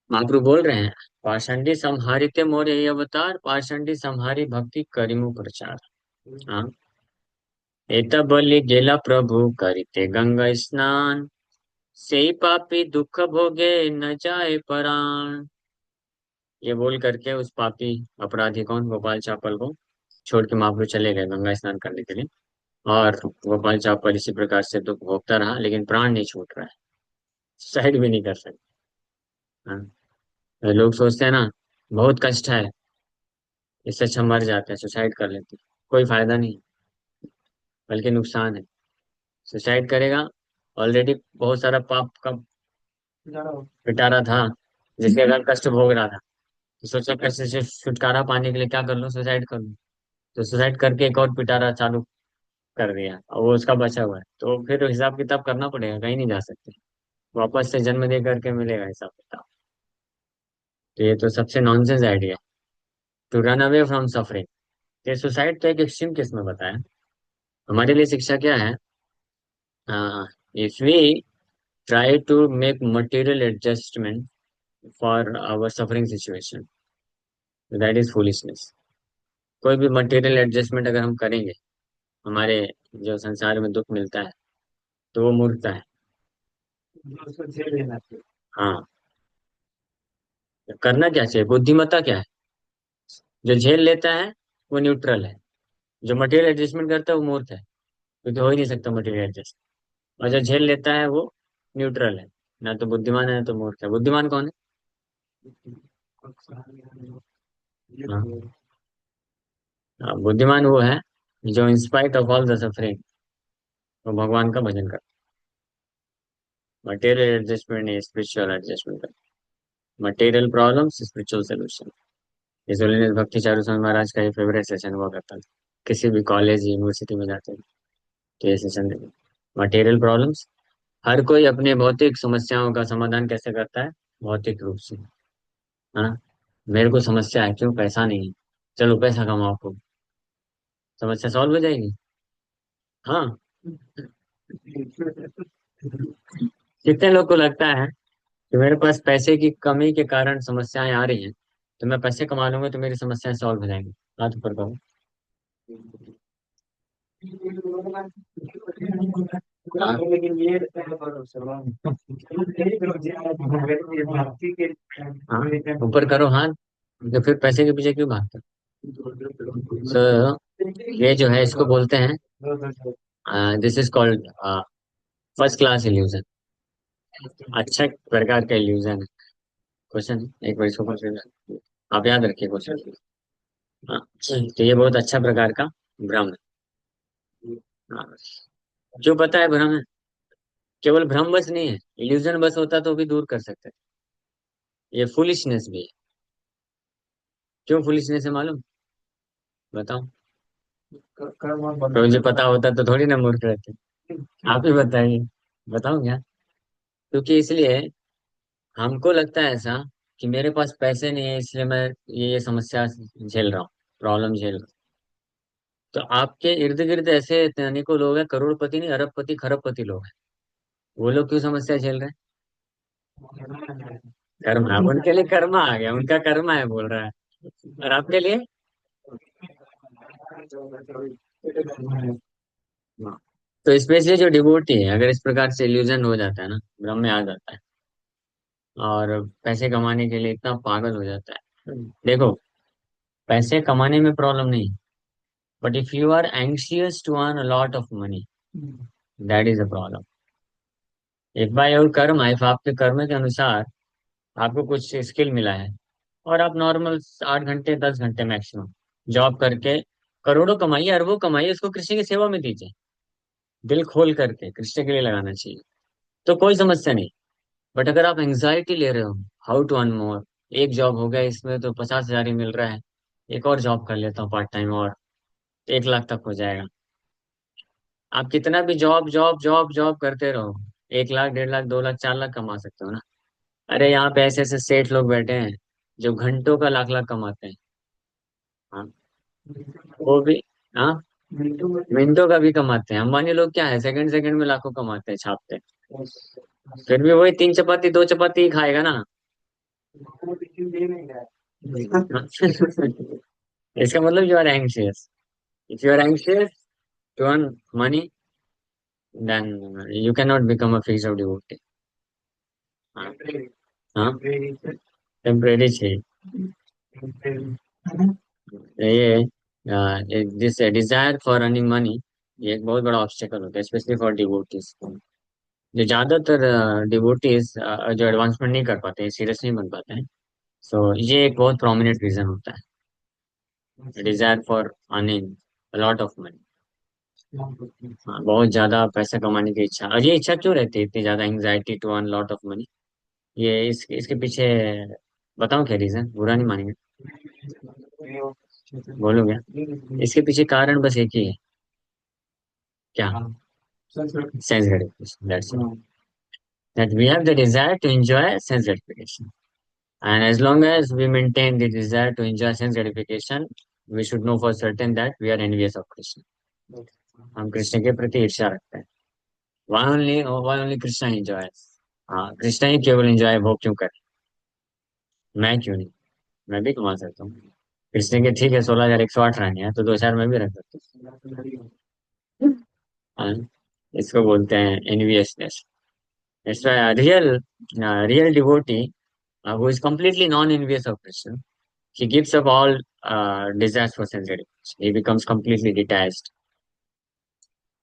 महाप्रभु बोल रहे हैं, पाषंडी संहारिते मोर ये अवतार, पाषंडी संहारी भक्ति करिमु प्रचार। हाँ, एत बलि गेला प्रभु करिते गंगा स्नान, सेई पापी दुख भोगे न जाए परान। ये बोल करके उस पापी अपराधी कौन, गोपाल चापल को छोड़ के महाप्रभु चले गए गंगा स्नान करने के लिए। और गोपाल चावल इसी प्रकार से दुख भोगता रहा, लेकिन प्राण नहीं छूट रहा है, सुसाइड भी नहीं कर सकता। हाँ। तो लोग सोचते हैं ना, बहुत कष्ट है, इससे अच्छा मर जाते हैं, सुसाइड कर लेते हैं। कोई फायदा नहीं, बल्कि नुकसान है। सुसाइड करेगा, ऑलरेडी बहुत सारा पाप का पिटारा था, जिसके कारण कष्ट भोग रहा था। तो सोचा कैसे से छुटकारा पाने के लिए क्या कर लूं, सुसाइड कर लूं। तो सुसाइड करके एक और पिटारा चालू कर दिया, और वो उसका बचा हुआ है। तो फिर हिसाब किताब करना पड़ेगा, कहीं नहीं जा सकते, वापस से जन्म दे करके मिलेगा हिसाब किताब। तो ये तो सबसे nonsense idea, to run away from suffering. ये सुसाइड तो एक एक्सट्रीम केस में बताया। हमारे लिए शिक्षा क्या है? If we try to make material adjustment for our suffering situation, that is foolishness. कोई भी मटेरियल एडजस्टमेंट अगर हम करेंगे, हमारे जो संसार में दुख मिलता है, तो वो मूर्खता है। उसको झेल लेना चाहिए। हाँ। करना क्या चाहिए, बुद्धिमत्ता क्या है? जो झेल लेता है वो न्यूट्रल है, जो मटेरियल एडजस्टमेंट करता है वो मूर्ख है, क्योंकि हो ही नहीं सकता मटेरियल एडजस्ट। और जो झेल लेता है वो न्यूट्रल है। ना तो बुद्धिमान है ना तो मूर्ख है। बुद्धिमान कौन है? हाँ। हाँ, बुद्धिमान वो है जो in spite of all the suffering, वो भगवान का भजन करता है। मटेरियल एडजस्टमेंट नहीं, स्पिरिचुअल एडजस्टमेंट करता है। Material problems, spiritual solution. इस होलीनेस भक्ति चारू स्वामी महाराज का ये फेवरेट सेशन हुआ करता था। किसी भी कॉलेज यूनिवर्सिटी में जाते थे तो ये सेशन देते। मटेरियल प्रॉब्लम्स, हर कोई अपने भौतिक समस्याओं का समाधान कैसे करता है? भौतिक रूप से। हाँ। मेरे को समस्या है, क्यों? पैसा नहीं है, चलो पैसा कमाओ खूब, समस्या सॉल्व हो जाएगी। हाँ। कितने लोग को लगता है कि मेरे पास पैसे की कमी के कारण समस्याएं आ रही हैं, तो मैं पैसे कमा लूंगा तो मेरी समस्याएं सॉल्व हो जाएंगी। हाथ ऊपर करो। हाँ। लेकिन ये भक्ति के हाँ, ऊपर करो हाथ। तो फिर पैसे के पीछे क्यों भागते हो? ये जो है इसको बोलते हैं, this is called first class illusion. अच्छा प्रकार का इल्यूजन है। क्वेश्चन एक बार इसको consider- आप याद रखिए क्वेश्चन। हाँ। तो ये बहुत अच्छा प्रकार का भ्रम है। हाँ, जो पता है भ्रम है, केवल भ्रम बस नहीं है, इल्यूजन बस होता तो भी दूर कर सकते थे। ये फुलिशनेस भी है। क्यों फुलिशनेस है मालूम? बताओ। कर्म और तो बंधन। मुझे पता होता तो थोड़ी ना मूर्ख रहते। आप ही बताइए। बताओ क्या? क्योंकि इसलिए हमको लगता है ऐसा कि मेरे पास पैसे नहीं है, इसलिए मैं ये समस्या झेल रहा हूँ, प्रॉब्लम झेल रहा हूँ। तो आपके इर्द गिर्द ऐसे अनेकों लोग हैं, करोड़पति नहीं, अरबपति खरबपति लोग हैं। वो लोग क्यों समस्या झेल रहे हैं? कर्म है, उनके लिए कर्मा आ गया, उनका कर्मा है बोल रहा है। और आपके लिए? हाँ। तो स्पेशली जो डिवोटी है, अगर इस प्रकार से इल्यूजन हो जाता है ना, भ्रम में आ जाता है, और पैसे कमाने के लिए इतना पागल हो जाता है। देखो, पैसे कमाने में प्रॉब्लम नहीं, but if you are anxious to earn a lot of money, that is a problem. If by your karma, if आपके कर्म के अनुसार आपको कुछ स्किल मिला है, और आप नॉर्मल 8 घंटे 10 घंटे मैक्सिमम जॉब करके करोड़ों कमाइए, अरबों कमाइए, उसको कृष्ण की सेवा में दीजिए। दिल खोल करके कृष्ण के लिए लगाना चाहिए, तो कोई समस्या नहीं। बट अगर आप एंग्जाइटी ले रहे हो, हाउ टू अर्न मोर, एक जॉब हो गया, इसमें तो 50,000 ही मिल रहा है, एक और जॉब कर लेता हूँ पार्ट टाइम, और 1 लाख तक हो जाएगा। आप कितना भी जॉब जॉब जॉब जॉब करते रहो, 1 लाख 1.5 लाख 2 लाख 4 लाख कमा सकते हो ना। अरे यहाँ पे ऐसे ऐसे सेठ लोग बैठे हैं जो घंटों का लाख लाख कमाते हैं। हाँ। वो भी। हाँ। मिनटों का भी कमाते हैं। अंबानी लोग क्या है, सेकंड सेकंड में लाखों कमाते हैं, छापते हैं। फिर भी वही 3 चपाती 2 चपाती ही खाएगा ना। इसका मतलब you are anxious. If you are anxious to earn money, then you can not become a fixed devotee. हाँ। हाँ, टेम्परेरी चाहिए। ये this desire for earning money ये एक बहुत बड़ा ऑब्स्टेकल होता है स्पेशली फॉर डिवोटीज। जो ज्यादातर डिवोटीज जो एडवांसमेंट नहीं कर पाते हैं, सीरियस नहीं बन पाते हैं, सो ये एक बहुत प्रोमिनेंट रीजन होता है, Dzire for earning a lot of money. हाँ, बहुत ज्यादा पैसा कमाने की इच्छा। और ये इच्छा क्यों रहती है इतनी ज्यादा, anxiety to earn lot of money? ये इसके पीछे बताऊं क्या रीजन, बुरा नहीं मानेंगे? बोलो क्या? इसके पीछे कारण बस एक ही है। क्या? Sense gratification, that's it. That we have the desire to enjoy sense gratification. And as long as we maintain the desire to enjoy sense gratification, we should know for certain that we are envious of Krishna. हम कृष्ण के प्रति ईर्ष्या रखते हैं। Why only Krishna enjoys? हाँ, कृष्णा ही केवल enjoy वो क्यों करे, मैं क्यों नहीं? मैं भी कमा सकता हूँ। कृष्ण के ठीक है 16,108 रानी है, तो 2 4 मैं भी रख सकता हूँ। हाँ, इसको बोलते हैं enviousness. That's why a real devotee who is completely non-envious of Krishna, he gives up all desires for sense gratification. He becomes completely detached,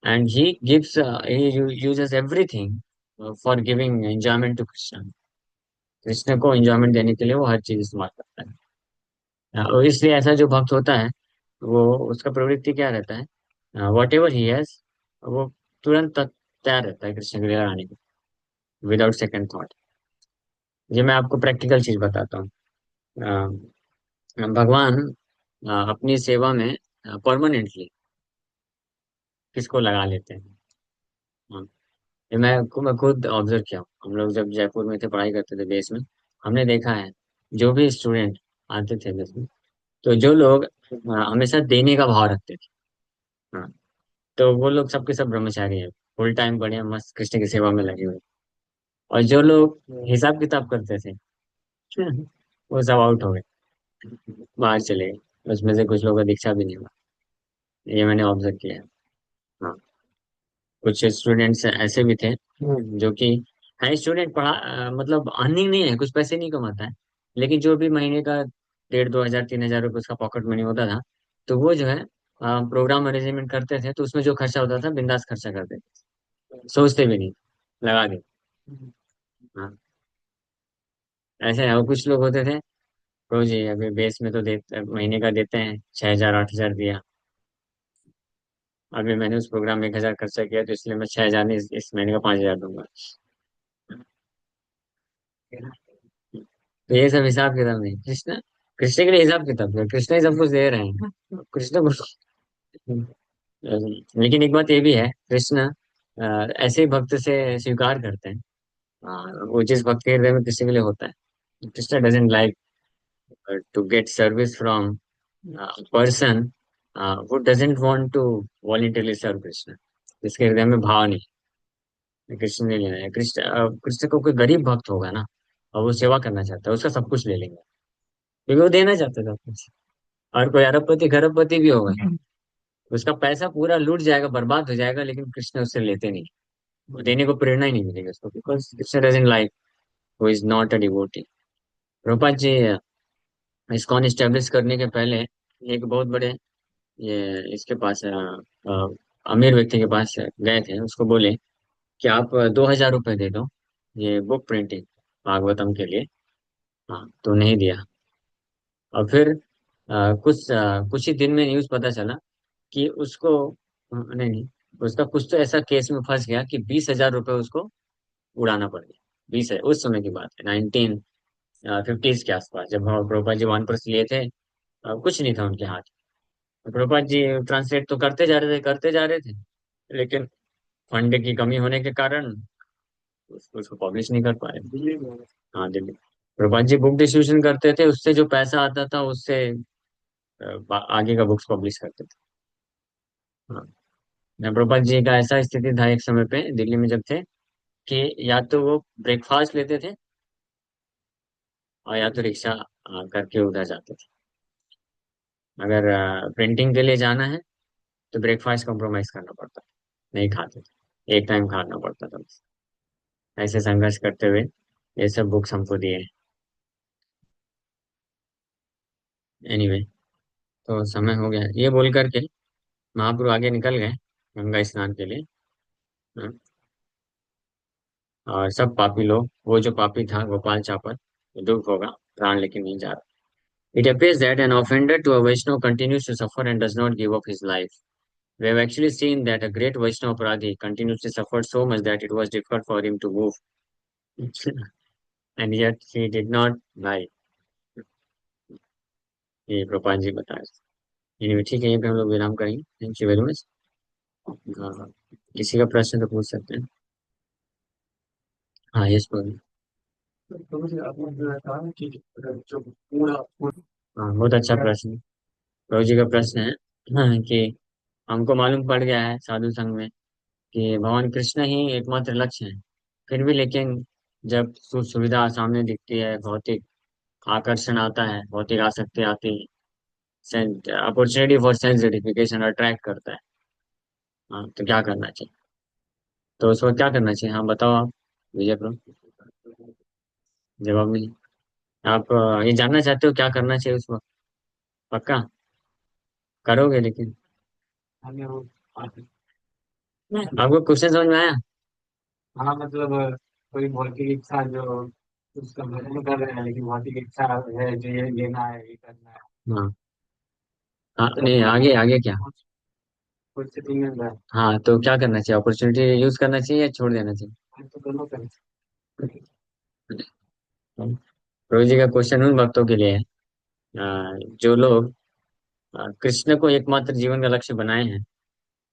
and he uses everything for giving enjoyment to Krishna. Krishna को enjoyment देने के लिए वो हर चीज इस्तेमाल करता है। और इसलिए ऐसा जो भक्त होता है, वो उसका प्रवृत्ति क्या रहता है, वॉट एवर ही हैज, वो तुरंत तैयार रहता है कृष्ण के लिए आने को, विदाउट सेकंड थॉट। ये मैं आपको प्रैक्टिकल चीज बताता हूँ। भगवान अपनी सेवा में परमानेंटली किसको लगा लेते हैं? हाँ, ये मैं खुद ऑब्जर्व किया हूँ। हम लोग जब जयपुर में थे, पढ़ाई करते थे बेस में, हमने देखा है जो भी स्टूडेंट आते थे बेस में, तो जो लोग हमेशा देने का भाव रखते थे, हाँ, तो वो लोग सबके सब ब्रह्मचारी हैं, फुल टाइम बढ़िया मस्त कृष्ण की सेवा में लगे हुए। और जो लोग हिसाब किताब करते थे, वो सब आउट हो गए, बाहर चले गए। उसमें से कुछ लोगों का दीक्षा भी नहीं हुआ। ये मैंने ऑब्जर्व किया है। हाँ, कुछ स्टूडेंट्स ऐसे भी थे जो कि है स्टूडेंट, मतलब अर्निंग नहीं है, कुछ पैसे नहीं कमाता है, लेकिन जो भी महीने का 1,500 2,000 3,000 रुपये उसका पॉकेट मनी होता था, तो वो जो है प्रोग्राम मैनेजमेंट करते थे, तो उसमें जो खर्चा होता था बिंदास खर्चा करते थे, सोचते भी नहीं, लगा दे। हाँ, ऐसे है। और कुछ लोग होते थे, रोज ही अभी बेस में तो देते, महीने का देते हैं 6,000 8,000 दिया, अभी मैंने उस प्रोग्राम में 1,000 खर्चा किया, तो इसलिए मैं 6,000 नहीं, इस महीने का 5,000 दूंगा। तो ये सब हिसाब किताब नहीं, कृष्ण, कृष्ण के लिए हिसाब किताब है, कृष्ण ही सब कुछ दे रहे हैं कृष्ण को। लेकिन एक बात ये भी है, कृष्ण ऐसे ही भक्त से स्वीकार करते हैं, वो जिस भक्त के हृदय में कृष्ण के लिए होता है। Krishna doesn't like to get service from person who doesn't want to voluntarily serve Krishna, जिसके हृदय में भाव नहीं है, कृष्ण ने लेना है। कृष्ण को कोई गरीब भक्त होगा ना, और वो सेवा करना चाहता है, उसका सब कुछ ले लेंगे, क्योंकि वो देना चाहता है सब कुछ। और कोई अरबपति खरबपति भी होगा, उसका पैसा पूरा लूट जाएगा, बर्बाद हो जाएगा, लेकिन कृष्ण उससे लेते नहीं, वो देने को प्रेरणा ही नहीं मिलेगी उसको, because Krishna doesn't like who is not a devotee. Prabhupada ji ISKCON establish करने के पहले एक बहुत बड़े ये इसके पास अमीर व्यक्ति के पास गए थे, उसको बोले कि आप 2,000 रुपये दे दो, ये बुक प्रिंटिंग भागवतम के लिए। हाँ, तो नहीं दिया। और फिर कुछ ही दिन में न्यूज पता चला कि उसको नहीं नहीं, उसका कुछ तो ऐसा केस में फंस गया कि 20,000 रुपये उसको उड़ाना पड़ गया। 20 है, उस समय की बात है, 1950s के आसपास, जब प्रभुपाद जी वन लिए थे। कुछ नहीं था उनके हाथ। प्रभुपाद जी ट्रांसलेट तो करते जा रहे थे, करते जा रहे थे, लेकिन फंड की कमी होने के कारण उसको पब्लिश नहीं कर पाए। हाँ, दिल्ली। प्रभुपाद जी बुक डिस्ट्रीब्यूशन करते थे, उससे जो पैसा आता था उससे आगे का बुक्स पब्लिश करते थे। हाँ, प्रभुपाद जी का ऐसा स्थिति था एक समय पे दिल्ली में जब थे, कि या तो वो ब्रेकफास्ट लेते थे, और या तो रिक्शा करके उधर जाते थे। अगर प्रिंटिंग के लिए जाना है तो ब्रेकफास्ट कॉम्प्रोमाइज करना पड़ता, नहीं खाते थे, एक टाइम खाना पड़ता था बस। ऐसे संघर्ष करते हुए ये सब बुक्स हमको दिए। एनीवे, तो समय हो गया, ये बोल करके महाप्रभु आगे निकल गए। गंगा स्नान के लिए। हाँ, और सब पापी लोग, वो जो पापी था गोपाल चापर, दुख होगा, प्राण लेके नहीं जा रहा। It appears that an offender to a Vaishnava continues to suffer and does not give up his life. We have actually seen that a great Vaishnava Aparadhi continuously suffered so much that it was difficult for him to move, and yet he did not lie. ये प्रपात जी बता रहे थे। Anyway, ठीक है, यहीं पे हम लोग विराम करेंगे। Thank you very much. हाँ, किसी का प्रश्न तो पूछ सकते हैं। हाँ, यस बोलिए। तो मुझे आपने जो है कहा कि जो पूरा पूरा हाँ, बहुत अच्छा प्रश्न। प्रभु जी का प्रश्न है, हाँ, कि हमको मालूम पड़ गया है साधु संघ में कि भगवान कृष्ण ही एकमात्र लक्ष्य है। फिर भी लेकिन जब सुख सुविधा सामने दिखती है, भौतिक आकर्षण आता है, भौतिक आसक्ति आती है, opportunity for self gratification attract करता है। हाँ, तो क्या करना चाहिए? तो उस वक्त क्या करना चाहिए? हाँ, बताओ आप, विजय प्रभु। जवाब नहीं? आप ये जानना चाहते हो क्या करना चाहिए उस वक्त? पक्का करोगे लेकिन? हमें वो आपको क्वेश्चन समझ में आया? हाँ मतलब कोई भौतिक इच्छा जो उसका भ्रमण कर रहे हैं, लेकिन भौतिक इच्छा है जो ये लेना है, ये करना है, हाँ। हाँ, तो नहीं, आगे आगे क्या? कुछ कुछ सेटिंग मिल रहा है। हाँ, तो क्या करना चाहिए? अपॉर्चुनिटी यूज करना चाहिए या छोड़ देना चाहिए? हम तो दोनों कर प्रभु जी का क्वेश्चन उन भक्तों के लिए है, जो लोग कृष्ण को एकमात्र जीवन का लक्ष्य बनाए हैं,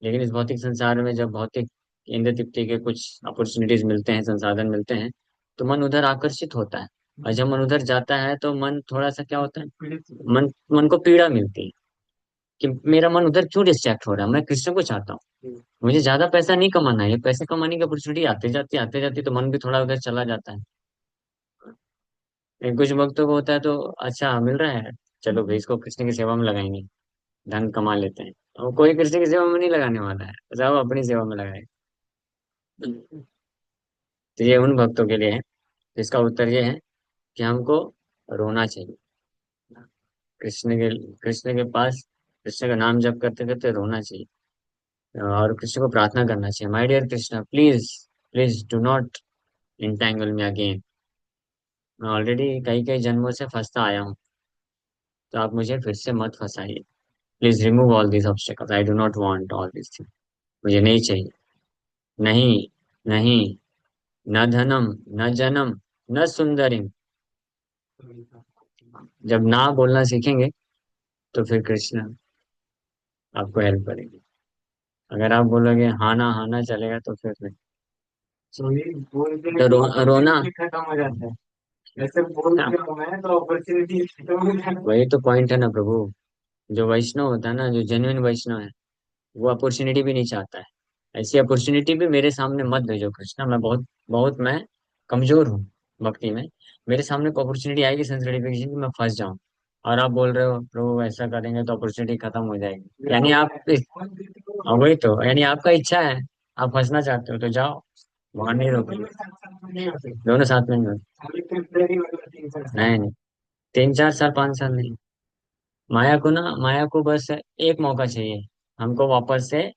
लेकिन इस भौतिक संसार में जब भौतिक इंद्र तृप्ति के कुछ अपॉर्चुनिटीज मिलते हैं, संसाधन मिलते हैं, तो मन उधर आकर्षित होता है। और जब मन उधर जाता है तो मन थोड़ा सा क्या होता है, पीड़ित। मन मन को पीड़ा मिलती है कि मेरा मन उधर क्यों डिस्ट्रैक्ट हो रहा है, मैं कृष्ण को चाहता हूँ। मुझे ज्यादा पैसा नहीं कमाना है, ये पैसे कमाने की अपॉर्चुनिटी आते जाती तो मन भी थोड़ा उधर चला जाता है। लेकिन कुछ भक्तों को होता है तो अच्छा मिल रहा है, चलो भाई इसको कृष्ण की सेवा में लगाएंगे, धन कमा लेते हैं। और कोई कृष्ण की सेवा में नहीं लगाने वाला है, सब अपनी सेवा में लगाए। तो ये उन भक्तों के लिए है। इसका उत्तर ये है कि हमको रोना चाहिए। कृष्ण के कृष्ण के पास कृष्ण का नाम जप करते करते रोना चाहिए, और कृष्ण को प्रार्थना करना चाहिए, my dear Krishna, please please do not entangle me again. मैं ऑलरेडी कई कई जन्मों से फंसता आया हूँ, तो आप मुझे फिर से मत फंसाइए। Please remove all this obstacles, I do not want all this thing. मुझे नहीं चाहिए। नहीं, नहीं, न धनम, न जनम, न सुंदरिम। जब ना बोलना सीखेंगे तो फिर कृष्ण आपको हेल्प करेंगे। अगर आप बोलोगे हाँ ना चलेगा तो फिर नहीं। तो ये बोलते हैं तो तो रोना। अपॉर्चुनिटी खत्म हो जाता है, ऐसे बोलते हो मैं तो अपॉर्चुनिटी खत्म हो जाता है। वही तो पॉइंट है ना प्रभु। जो वैष्णव होता है ना, जो जेन्युइन वैष्णव है, वो अपॉर्चुनिटी भी नहीं चाहता है। ऐसी अपॉर्चुनिटी भी मेरे सामने मत भेजो कृष्णा, मैं बहुत बहुत मैं कमजोर हूँ भक्ति में। मेरे सामने को अपॉर्चुनिटी आएगी सेंस ग्रेटिफिकेशन की, मैं फंस जाऊं। और आप बोल रहे हो प्रभु ऐसा करेंगे तो अपॉर्चुनिटी खत्म हो जाएगी, यानी आप हाँ, वही तो, यानी आपका इच्छा है, आप फंसना चाहते हो तो जाओ, वहां नहीं रोकेंगे। नहीं होते, दोनों साथ में नहीं होते। खाली टेम्परेरी वाला 3 4 साल। नहीं नहीं, 3 4 साल 5 साल नहीं। माया को बस एक मौका चाहिए, हमको वापस से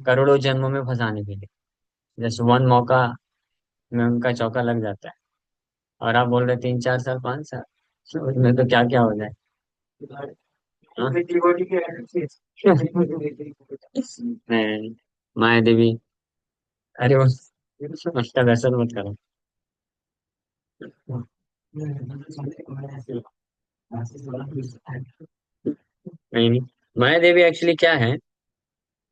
करोड़ों जन्मों में फंसाने के लिए। जस्ट वन मौका में उनका चौका लग जाता है। और आप बोल रहे 3 4 साल 5 साल, तो उसमें तो क्या क्या हो जाए। हाँ? डिवोटी के नहीं, माया देवी, अरे वो उसका दर्शन मत करो। नहीं नहीं, माया देवी एक्चुअली क्या है,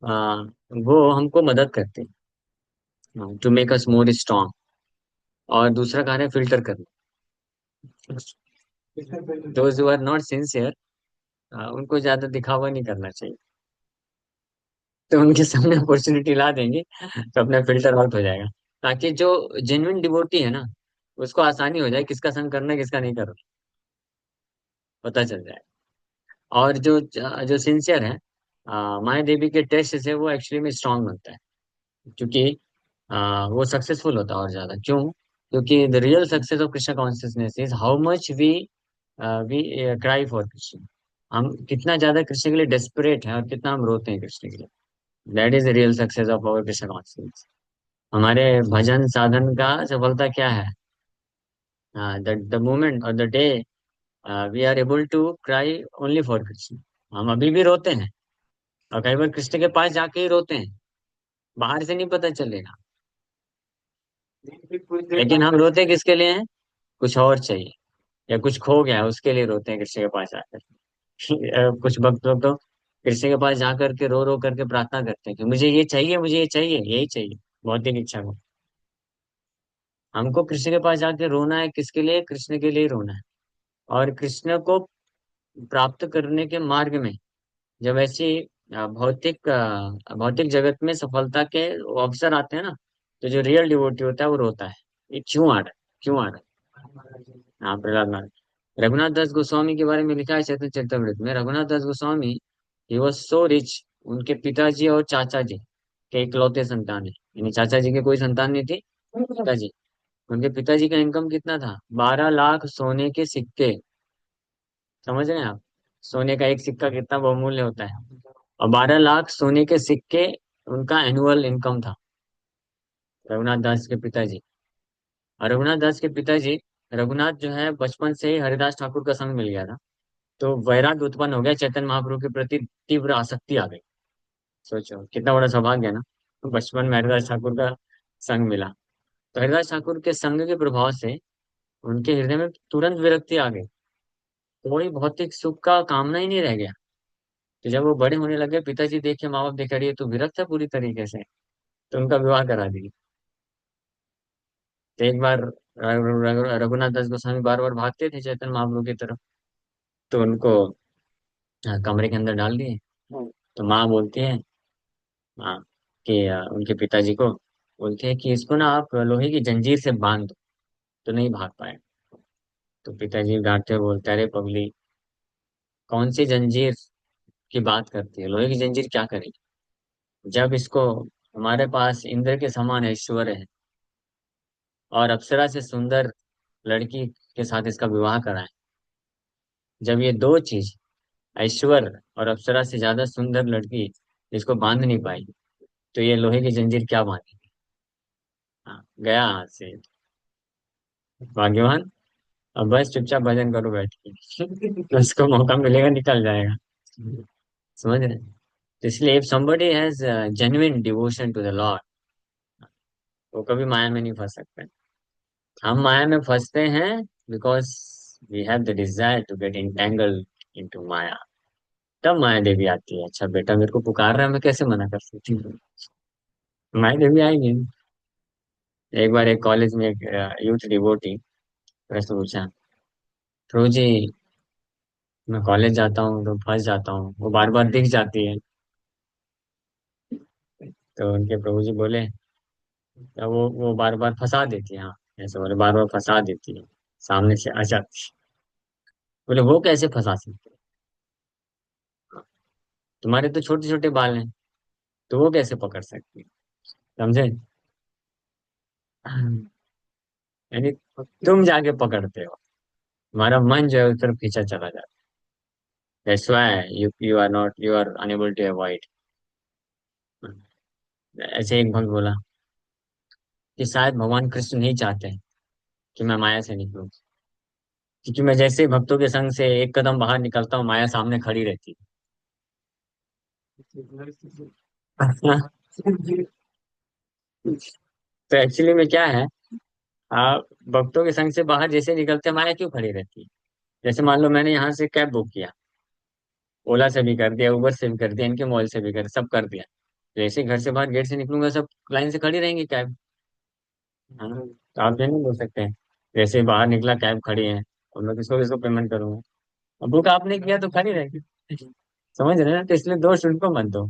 आ, वो हमको मदद करते हैं to make us more strong. और दूसरा कार्य फिल्टर करना। Those who are not sincere, उनको ज्यादा दिखावा नहीं करना चाहिए। तो उनके सामने अपॉर्चुनिटी ला देंगे तो अपना फिल्टर आउट हो जाएगा, ताकि जो जेन्युइन डिवोटी है ना, उसको आसानी हो जाए किसका संग करना है किसका नहीं करना, पता चल जाए। और जो जो सिंसियर है, माया देवी के टेस्ट से वो एक्चुअली में स्ट्रांग बनता है, क्योंकि वो सक्सेसफुल होता है। और ज्यादा क्यों? क्योंकि the real success of Krishna consciousness is how much we cry for Krishna. हम कितना ज्यादा कृष्ण के लिए डेस्परेट हैं और कितना हम रोते हैं कृष्ण के लिए। That is real success of our Krishna conscious. हमारे भजन साधन का सफलता क्या है? द मोमेंट और the day we are able to cry only for Krishna. हम अभी भी रोते हैं, और कई बार कृष्ण के पास जाके ही रोते हैं, बाहर से नहीं पता चलेगा। फिर कुछ देर लेकिन बाद हम रोते किसके लिए हैं? कुछ और चाहिए, या कुछ खो गया है, उसके लिए रोते हैं कृष्ण के पास जाकर। कुछ भक्त लोग तो कृष्ण के पास जाकर के रो रो करके प्रार्थना करते हैं कि मुझे ये चाहिए, मुझे ये चाहिए, यही चाहिए, भौतिक इच्छा को। हमको कृष्ण के पास जाके रोना है, किसके लिए? कृष्ण के लिए ही रोना है। और कृष्ण को प्राप्त करने के मार्ग में जब ऐसी भौतिक जगत में सफलता के अवसर आते हैं ना, तो जो रियल डिवोटी होता है वो रोता है, ये क्यों आ रहा है, क्यों आ रहा है। हाँ, प्रहलाद महाराज। रघुनाथ दास गोस्वामी के बारे में लिखा है चैतन्य चरितमृत में। Raghunath Das Goswami, he was so rich. उनके पिताजी और चाचा जी के इकलौते संतान है, यानी चाचा जी के कोई संतान नहीं थी, पिताजी। उनके पिताजी का इनकम कितना था? 12 लाख सोने के सिक्के। समझ रहे हैं आप? सोने का एक सिक्का कितना बहुमूल्य होता है। और 12 लाख सोने के सिक्के उनका एनुअल इनकम था, रघुनाथ दास के पिताजी। और रघुनाथ दास के पिताजी, रघुनाथ जो है बचपन से ही हरिदास ठाकुर का संग मिल गया था, तो वैराग्य उत्पन्न हो गया, चैतन्य महाप्रभु के प्रति तीव्र आसक्ति आ गई। सोचो कितना बड़ा सौभाग्य है ना, तो बचपन में हरिदास ठाकुर का संग मिला। तो हरिदास ठाकुर के संग के प्रभाव से उनके हृदय में तुरंत विरक्ति आ गई, कोई भौतिक सुख का कामना ही नहीं रह गया। तो जब वो बड़े होने लगे, पिताजी देखे, माँ बाप देखे, अरे ये तो विरक्त है पूरी तरीके से, तो उनका विवाह करा दिया। तो एक बार रघुनाथ दास गोस्वामी बार बार भागते थे चैतन्य महाप्रभु की तरफ, तो उनको कमरे के अंदर डाल दिए। तो माँ बोलती है, हाँ, कि उनके पिताजी को बोलते हैं कि इसको ना आप लोहे की जंजीर से बांध दो, तो नहीं भाग पाए। तो पिताजी डांटते हुए बोलते हैं, अरे पगली, कौन सी जंजीर की बात करती है? लोहे की जंजीर क्या करेगी, जब इसको हमारे पास इंद्र के समान ऐश्वर्य है, और अप्सरा से सुंदर लड़की के साथ इसका विवाह कराएं। जब ये दो चीज, ऐश्वर्य और अप्सरा से ज्यादा सुंदर लड़की, इसको बांध नहीं पाई, तो ये लोहे की जंजीर क्या बांधेगी? हाँ, गया हाथ से। भाग्यवान। अब बस चुपचाप भजन करो बैठ के। उसको मौका मिलेगा, निकल जाएगा। समझ रहे हैं? तो इसलिए if somebody has genuine devotion to the Lord, वो कभी माया में नहीं फंस सकते। हम माया में फंसते हैं because we have the desire to get entangled into maya. तब माया देवी आती है, अच्छा बेटा मेरे को पुकार रहा है, मैं कैसे मना कर सकती हूँ? माया देवी आएगी। एक बार एक कॉलेज में एक यूथ डिवोटी प्रश्न पूछा, प्रभु जी, मैं कॉलेज जाता हूँ तो फंस जाता हूँ, वो बार बार दिख जाती है। तो उनके प्रभु जी बोले, तो वो बार बार फंसा देती है, हाँ, ऐसे बोले, बार बार फंसा देती है, सामने से आ जाती है। बोले वो कैसे फंसा सकते हैं? तुम्हारे तो छोटे छोटे बाल हैं, तो वो कैसे पकड़ सकती है? समझे? यानी तुम जाके पकड़ते हो, तुम्हारा मन जो है उस तरफ खींचा चला जाता है। That's why you are unable to avoid. ऐसे एक भक्त बोला कि शायद भगवान कृष्ण नहीं चाहते कि मैं माया से निकलूं, क्योंकि मैं जैसे ही भक्तों के संग से एक कदम बाहर निकलता हूँ, माया सामने खड़ी रहती है। तो एक्चुअली में क्या है, आप भक्तों के संग से बाहर जैसे निकलते हैं, माया क्यों खड़ी रहती है? जैसे मान लो मैंने यहाँ से कैब बुक किया, ओला से भी कर दिया, उबर से भी कर दिया, इनके मॉल से भी कर, सब कर दिया। जैसे ही घर से बाहर गेट से निकलूंगा, सब लाइन से खड़ी रहेंगी कैब, है ना? तो आप ये नहीं बोल सकते हैं, जैसे ही बाहर निकला कैब खड़ी है, और मैं किसको किसको पेमेंट करूंगा? अब बुक आपने किया तो खड़ी रहेगी। समझ रहे हैं ना? तो इसलिए दोष उनको मत दो।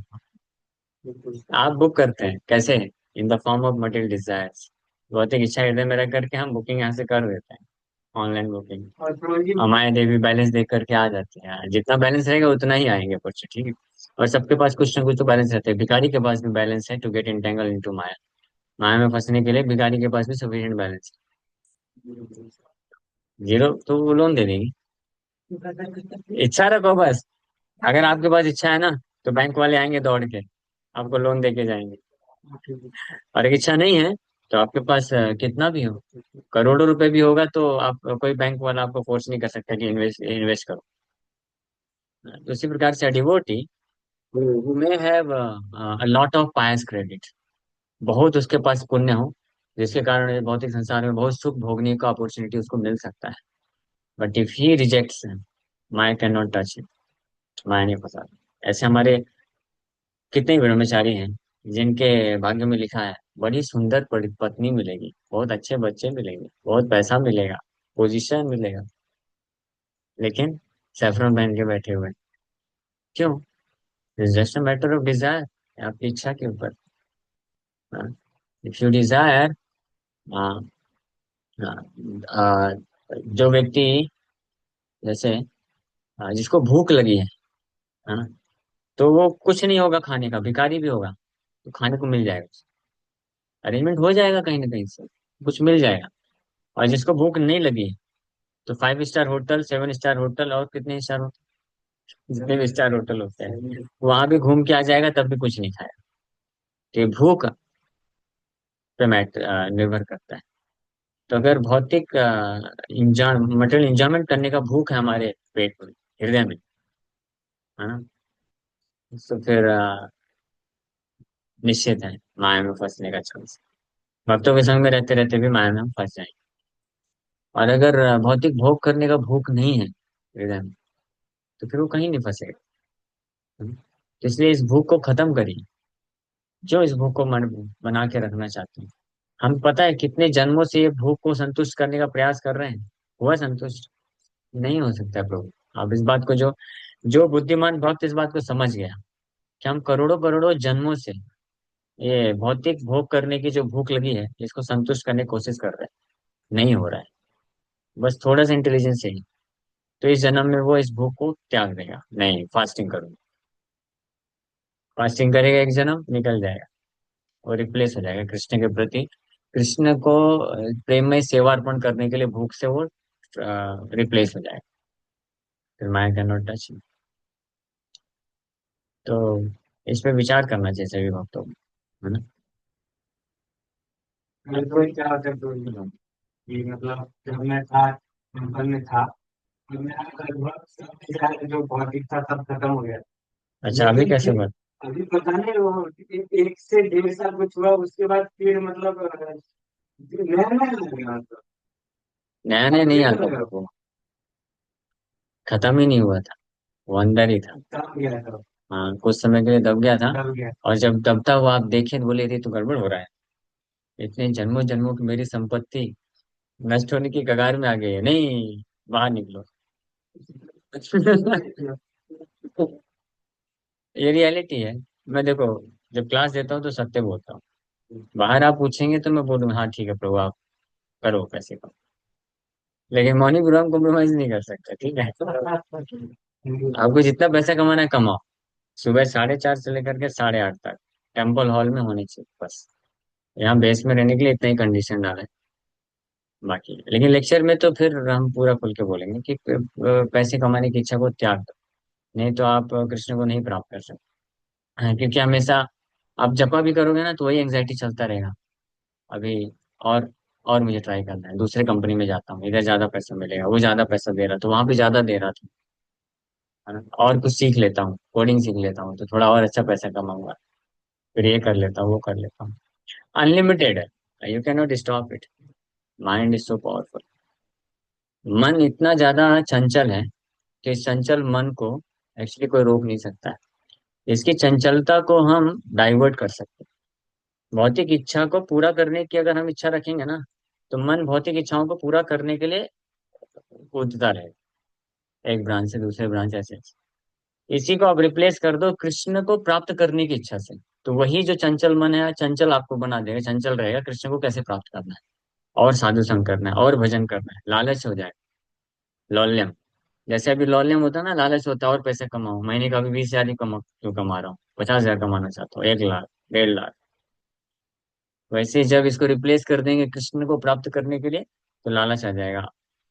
आप बुक करते हैं कैसे? In the form of material desires. भौतिक इच्छा हृदय में रख करके हम बुकिंग यहाँ से कर देते हैं, ऑनलाइन बुकिंग। हमारे देवी बैलेंस देख करके आ जाते हैं, जितना बैलेंस रहेगा उतना ही आएंगे पर्चे, ठीक है। और सबके पास कुछ ना कुछ तो बैलेंस रहता है, भिखारी के पास भी बैलेंस है टू गेट इंटेंगल इनटू माया। माया में फंसने के लिए भिखारी के पास भी सफिशिएंट बैलेंस है। जीरो तो वो लोन दे देगी। इच्छा रखो बस। अगर आपके पास इच्छा है ना, तो बैंक वाले आएंगे दौड़ के, आपको लोन देके जाएंगे। और अगर इच्छा नहीं है तो आपके पास कितना भी हो, करोड़ों रुपए भी होगा, तो आप कोई बैंक वाला आपको फोर्स नहीं कर सकता कि इन्वेस्ट इन्वेस्ट करो। तो उसी प्रकार से devotee who may have a lot of pious credit, बहुत उसके पास पुण्य हो, जिसके कारण ये भौतिक संसार में बहुत सुख भोगने का अपॉर्चुनिटी उसको मिल सकता है। बट इफ ही रिजेक्ट्स, माया कैन नॉट टच, माया नहीं फंसा। ऐसे हमारे कितने ही ब्रह्मचारी हैं जिनके भाग्य में लिखा है बड़ी सुंदर पत्नी मिलेगी, बहुत अच्छे बच्चे मिलेंगे, बहुत पैसा मिलेगा, पोजीशन मिलेगा, लेकिन सैफरन पहन के बैठे हुए हैं। क्यों? It's just a matter of desire, आपकी इच्छा के ऊपर। इफ यू डिजायर, जो व्यक्ति, जैसे जिसको भूख लगी है ना, तो वो कुछ नहीं होगा खाने का, भिखारी भी होगा तो खाने को मिल जाएगा, अरेंजमेंट हो जाएगा कहीं ना कहीं से, कुछ मिल जाएगा। और जिसको भूख नहीं लगी है, तो 5 स्टार होटल, 7 स्टार होटल, और कितने स्टार होटल, जितने भी स्टार होटल होते हैं, वहां भी घूम के आ जाएगा तब भी कुछ नहीं खाया। तो ये भूख पे निर्भर करता है। तो अगर भौतिक मटेरियल इंजॉयमेंट करने का भूख है हमारे पेट में, हृदय में, है ना, तो फिर निश्चित है माया में फंसने का चांस। भक्तों के संग में रहते रहते भी माया में हम फंस जाएंगे। और अगर भौतिक भोग करने का भूख नहीं है हृदय में, तो फिर वो कहीं नहीं फंसेगा। तो इसलिए इस भूख को खत्म करिए, जो इस भूख को मन बना के रखना चाहते हैं। हम पता है कितने जन्मों से ये भूख को संतुष्ट करने का प्रयास कर रहे हैं, हुआ संतुष्ट नहीं हो सकता प्रभु। अब इस बात को जो जो बुद्धिमान भक्त इस बात को समझ गया कि हम करोड़ों करोड़ों जन्मों से ये भौतिक भोग करने की जो भूख लगी है इसको संतुष्ट करने की कोशिश कर रहे हैं, नहीं हो रहा है, बस थोड़ा सा इंटेलिजेंस चाहिए, तो इस जन्म में वो इस भूख को त्याग देगा, नहीं फास्टिंग करूंगा। फास्टिंग करेगा, एक जन्म निकल जाएगा और रिप्लेस हो जाएगा कृष्ण के प्रति। कृष्ण को प्रेम में सेवा अर्पण करने के लिए भूख से वो रिप्लेस हो जाएगा, फिर माया कैन नॉट टच। तो इस पे विचार करना चाहिए सभी भक्तों को, है ना। मैं तो क्या करता हूँ कि मतलब जब मैं था टेम्पल में था, तो मेरा लगभग सब डिजायर जो भौतिक था सब खत्म हो गया। अच्छा, अभी लेकिन कैसे फिर बात? अभी पता नहीं वो एक से 1.5 साल कुछ हुआ, उसके बाद फिर मतलब नया नया लग गया मतलब। नया नया आप नहीं ये कर आता रहे हो, प्रभु, खत्म ही नहीं हुआ था, वो अंदर ही था। दब गया था, हाँ, कुछ समय के लिए दब गया था। दब गया। और जब दबता हुआ आप देखे तो बोले ये तो गड़बड़ हो रहा है, इतने जन्मों जन्मों की मेरी संपत्ति नष्ट होने की कगार में आ गई है, नहीं, बाहर निकलो। ये रियलिटी है। मैं देखो, जब क्लास देता हूँ तो सत्य बोलता हूँ, बाहर आप पूछेंगे तो मैं बोलूँ हाँ ठीक है प्रभु, आप करो पैसे का, लेकिन मौनी गुरु हम कॉम्प्रोमाइज नहीं कर सकते, ठीक है। आपको जितना पैसा कमाना है कमाओ, सुबह 4:30 से लेकर के 8:30 तक टेम्पल हॉल में होनी चाहिए बस। यहाँ बेस में रहने के लिए इतना ही कंडीशन डाले, बाकी लेकिन लेक्चर में तो फिर हम पूरा खुल के बोलेंगे कि पैसे कमाने की इच्छा को त्याग दो, नहीं तो आप कृष्ण को नहीं प्राप्त कर सकते। हाँ, क्योंकि हमेशा आप जपा भी करोगे ना तो वही एंग्जाइटी चलता रहेगा। अभी और और मुझे ट्राई करना है, दूसरे कंपनी में जाता हूँ, इधर ज्यादा पैसा मिलेगा, वो ज्यादा पैसा दे रहा तो वहां पे ज्यादा दे रहा था, है ना, और कुछ सीख लेता हूँ, कोडिंग सीख लेता हूँ तो थोड़ा और अच्छा पैसा कमाऊंगा, फिर ये कर लेता हूँ, वो कर लेता हूँ। अनलिमिटेड है, you can not stop it. Mind is so powerful. मन इतना ज्यादा चंचल है कि इस चंचल मन को एक्चुअली कोई रोक नहीं सकता है। इसकी चंचलता को हम डाइवर्ट कर सकते हैं। भौतिक इच्छा को पूरा करने की अगर हम इच्छा रखेंगे ना, तो मन भौतिक इच्छाओं को पूरा करने के लिए कूदता रहेगा, एक ब्रांच से दूसरे ब्रांच, ऐसे ऐसे। इसी को आप रिप्लेस कर दो कृष्ण को प्राप्त करने की इच्छा से, तो वही जो चंचल मन है चंचल आपको बना देगा, चंचल रहेगा कृष्ण को कैसे प्राप्त करना है, और साधु संग करना है, और भजन करना है, लालच हो जाएगा, लौल्यम। जैसे अभी लौल्यम होता है ना, लालच होता है और पैसे कमाओ, महीने का भी 20,000 ही क्यों कमा रहा हूँ, 50,000 कमाना चाहता हूँ, 1 लाख, 1.5 लाख। वैसे ही जब इसको रिप्लेस कर देंगे कृष्ण को प्राप्त करने के लिए, तो लालच आ जाएगा,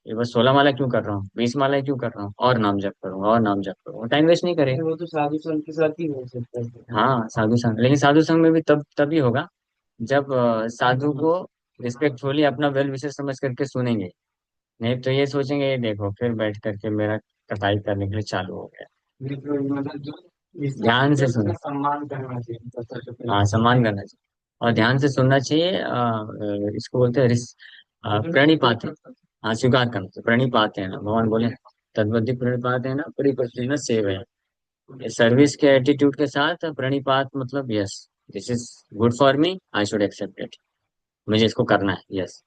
ये बस 16 माला क्यों कर रहा हूँ, 20 माला क्यों कर रहा हूँ, और नाम जप करूंगा और नाम जप करूंगा, टाइम वेस्ट नहीं करेगा। वो तो साधु संत के साथ ही हो सकता है। हाँ साधु संग, लेकिन साधु संग में भी तब तभी होगा जब साधु को रिस्पेक्टफुली अपना वेल विशर समझ करके सुनेंगे। नहीं तो ये सोचेंगे ये देखो फिर बैठ करके मेरा कटाई करने के लिए चालू हो गया। मतलब जो ध्यान से उसका सुनो। सम्मान करना चाहिए सबसे हाँ पहले। सम्मान करना चाहिए और ध्यान से सुनना चाहिए। इसको बोलते हैं प्रणिपात है। हाँ स्वीकार करना चाहिए, प्रणिपात है ना, भगवान बोले तद्वद्धि प्रणिपात है ना परिपथ सेव है। सर्विस के एटीट्यूड के साथ प्रणिपात मतलब yes, this is good for me, I should accept it, मुझे इसको करना है, यस।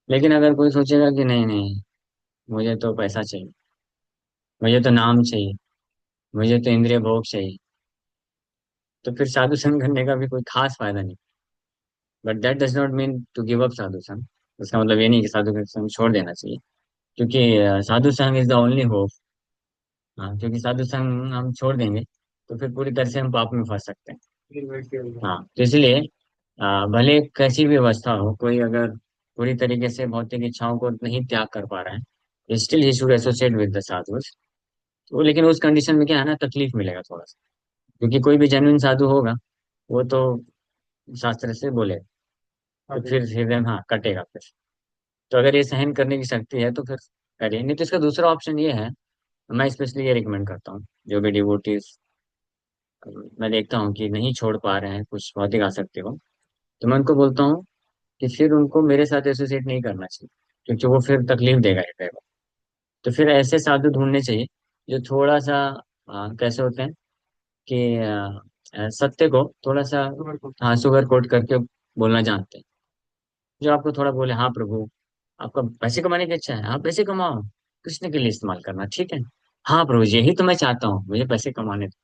लेकिन अगर कोई सोचेगा कि नहीं नहीं, मुझे तो पैसा चाहिए, मुझे तो नाम चाहिए, मुझे तो इंद्रिय भोग चाहिए, तो फिर साधु संग करने का भी कोई खास फायदा नहीं। But that does not mean to give up साधु संग। उसका मतलब ये नहीं कि साधु संग छोड़ देना चाहिए, क्योंकि साधु संग इज द ओनली होप। हाँ क्योंकि साधु संग हम छोड़ देंगे तो फिर पूरी तरह से हम पाप में फंस सकते हैं। फिर वैसे होगा। हाँ तो इसलिए भले कैसी भी अवस्था हो, कोई अगर पूरी तरीके से भौतिक इच्छाओं को नहीं त्याग कर पा रहा है, still he should associate with the साधुस। तो लेकिन उस कंडीशन में क्या है ना, तकलीफ मिलेगा थोड़ा सा, क्योंकि कोई भी जेन्युइन साधु होगा वो तो शास्त्र से बोले, तो अभी फिर हृदय में हाँ कटेगा फिर। तो अगर ये सहन करने की शक्ति है तो फिर करिए, नहीं तो इसका दूसरा ऑप्शन ये है, मैं स्पेशली ये रिकमेंड करता हूँ जो भी डिवोटीज मैं देखता हूँ कि नहीं छोड़ पा रहे हैं कुछ भौतिक आसक्ति को, तो मैं उनको बोलता हूँ कि फिर उनको मेरे साथ एसोसिएट नहीं करना चाहिए, क्योंकि वो फिर तकलीफ देगा हृदय को। तो फिर ऐसे साधु ढूंढने चाहिए जो थोड़ा सा कैसे होते हैं कि सत्य को थोड़ा सा हाँ सुगर कोट करके बोलना जानते हैं। जो आपको थोड़ा बोले हाँ प्रभु, आपका पैसे कमाने की इच्छा है, हाँ पैसे कमाओ, कृष्ण के लिए इस्तेमाल करना, ठीक है। हाँ प्रभु यही तो मैं चाहता हूँ, मुझे पैसे कमाने दो,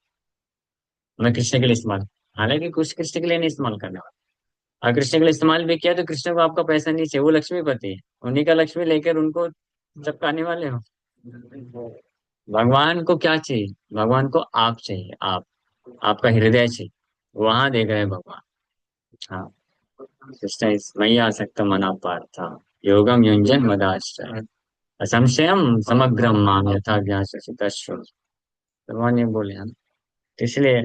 मैं कृष्ण के लिए इस्तेमाल, हालांकि कुछ कृष्ण के लिए नहीं इस्तेमाल करने वाला। अगर कृष्ण के लिए इस्तेमाल भी किया तो कृष्ण को आपका पैसा नहीं चाहिए, वो लक्ष्मीपति है, उन्हीं का लक्ष्मी लेकर उनको चपकाने वाले हो। भगवान को क्या चाहिए, भगवान को आप चाहिए, आप, आपका हृदय चाहिए, वहां देख रहे हैं भगवान। हाँ कृष्ण इस मयि आसक्त मना पार्थ, योगम युंजन मदाश्रय, असंशयम समग्रम माम यथा ज्ञास्यसि तस्व। भगवान ये बोले हैं। तो इसलिए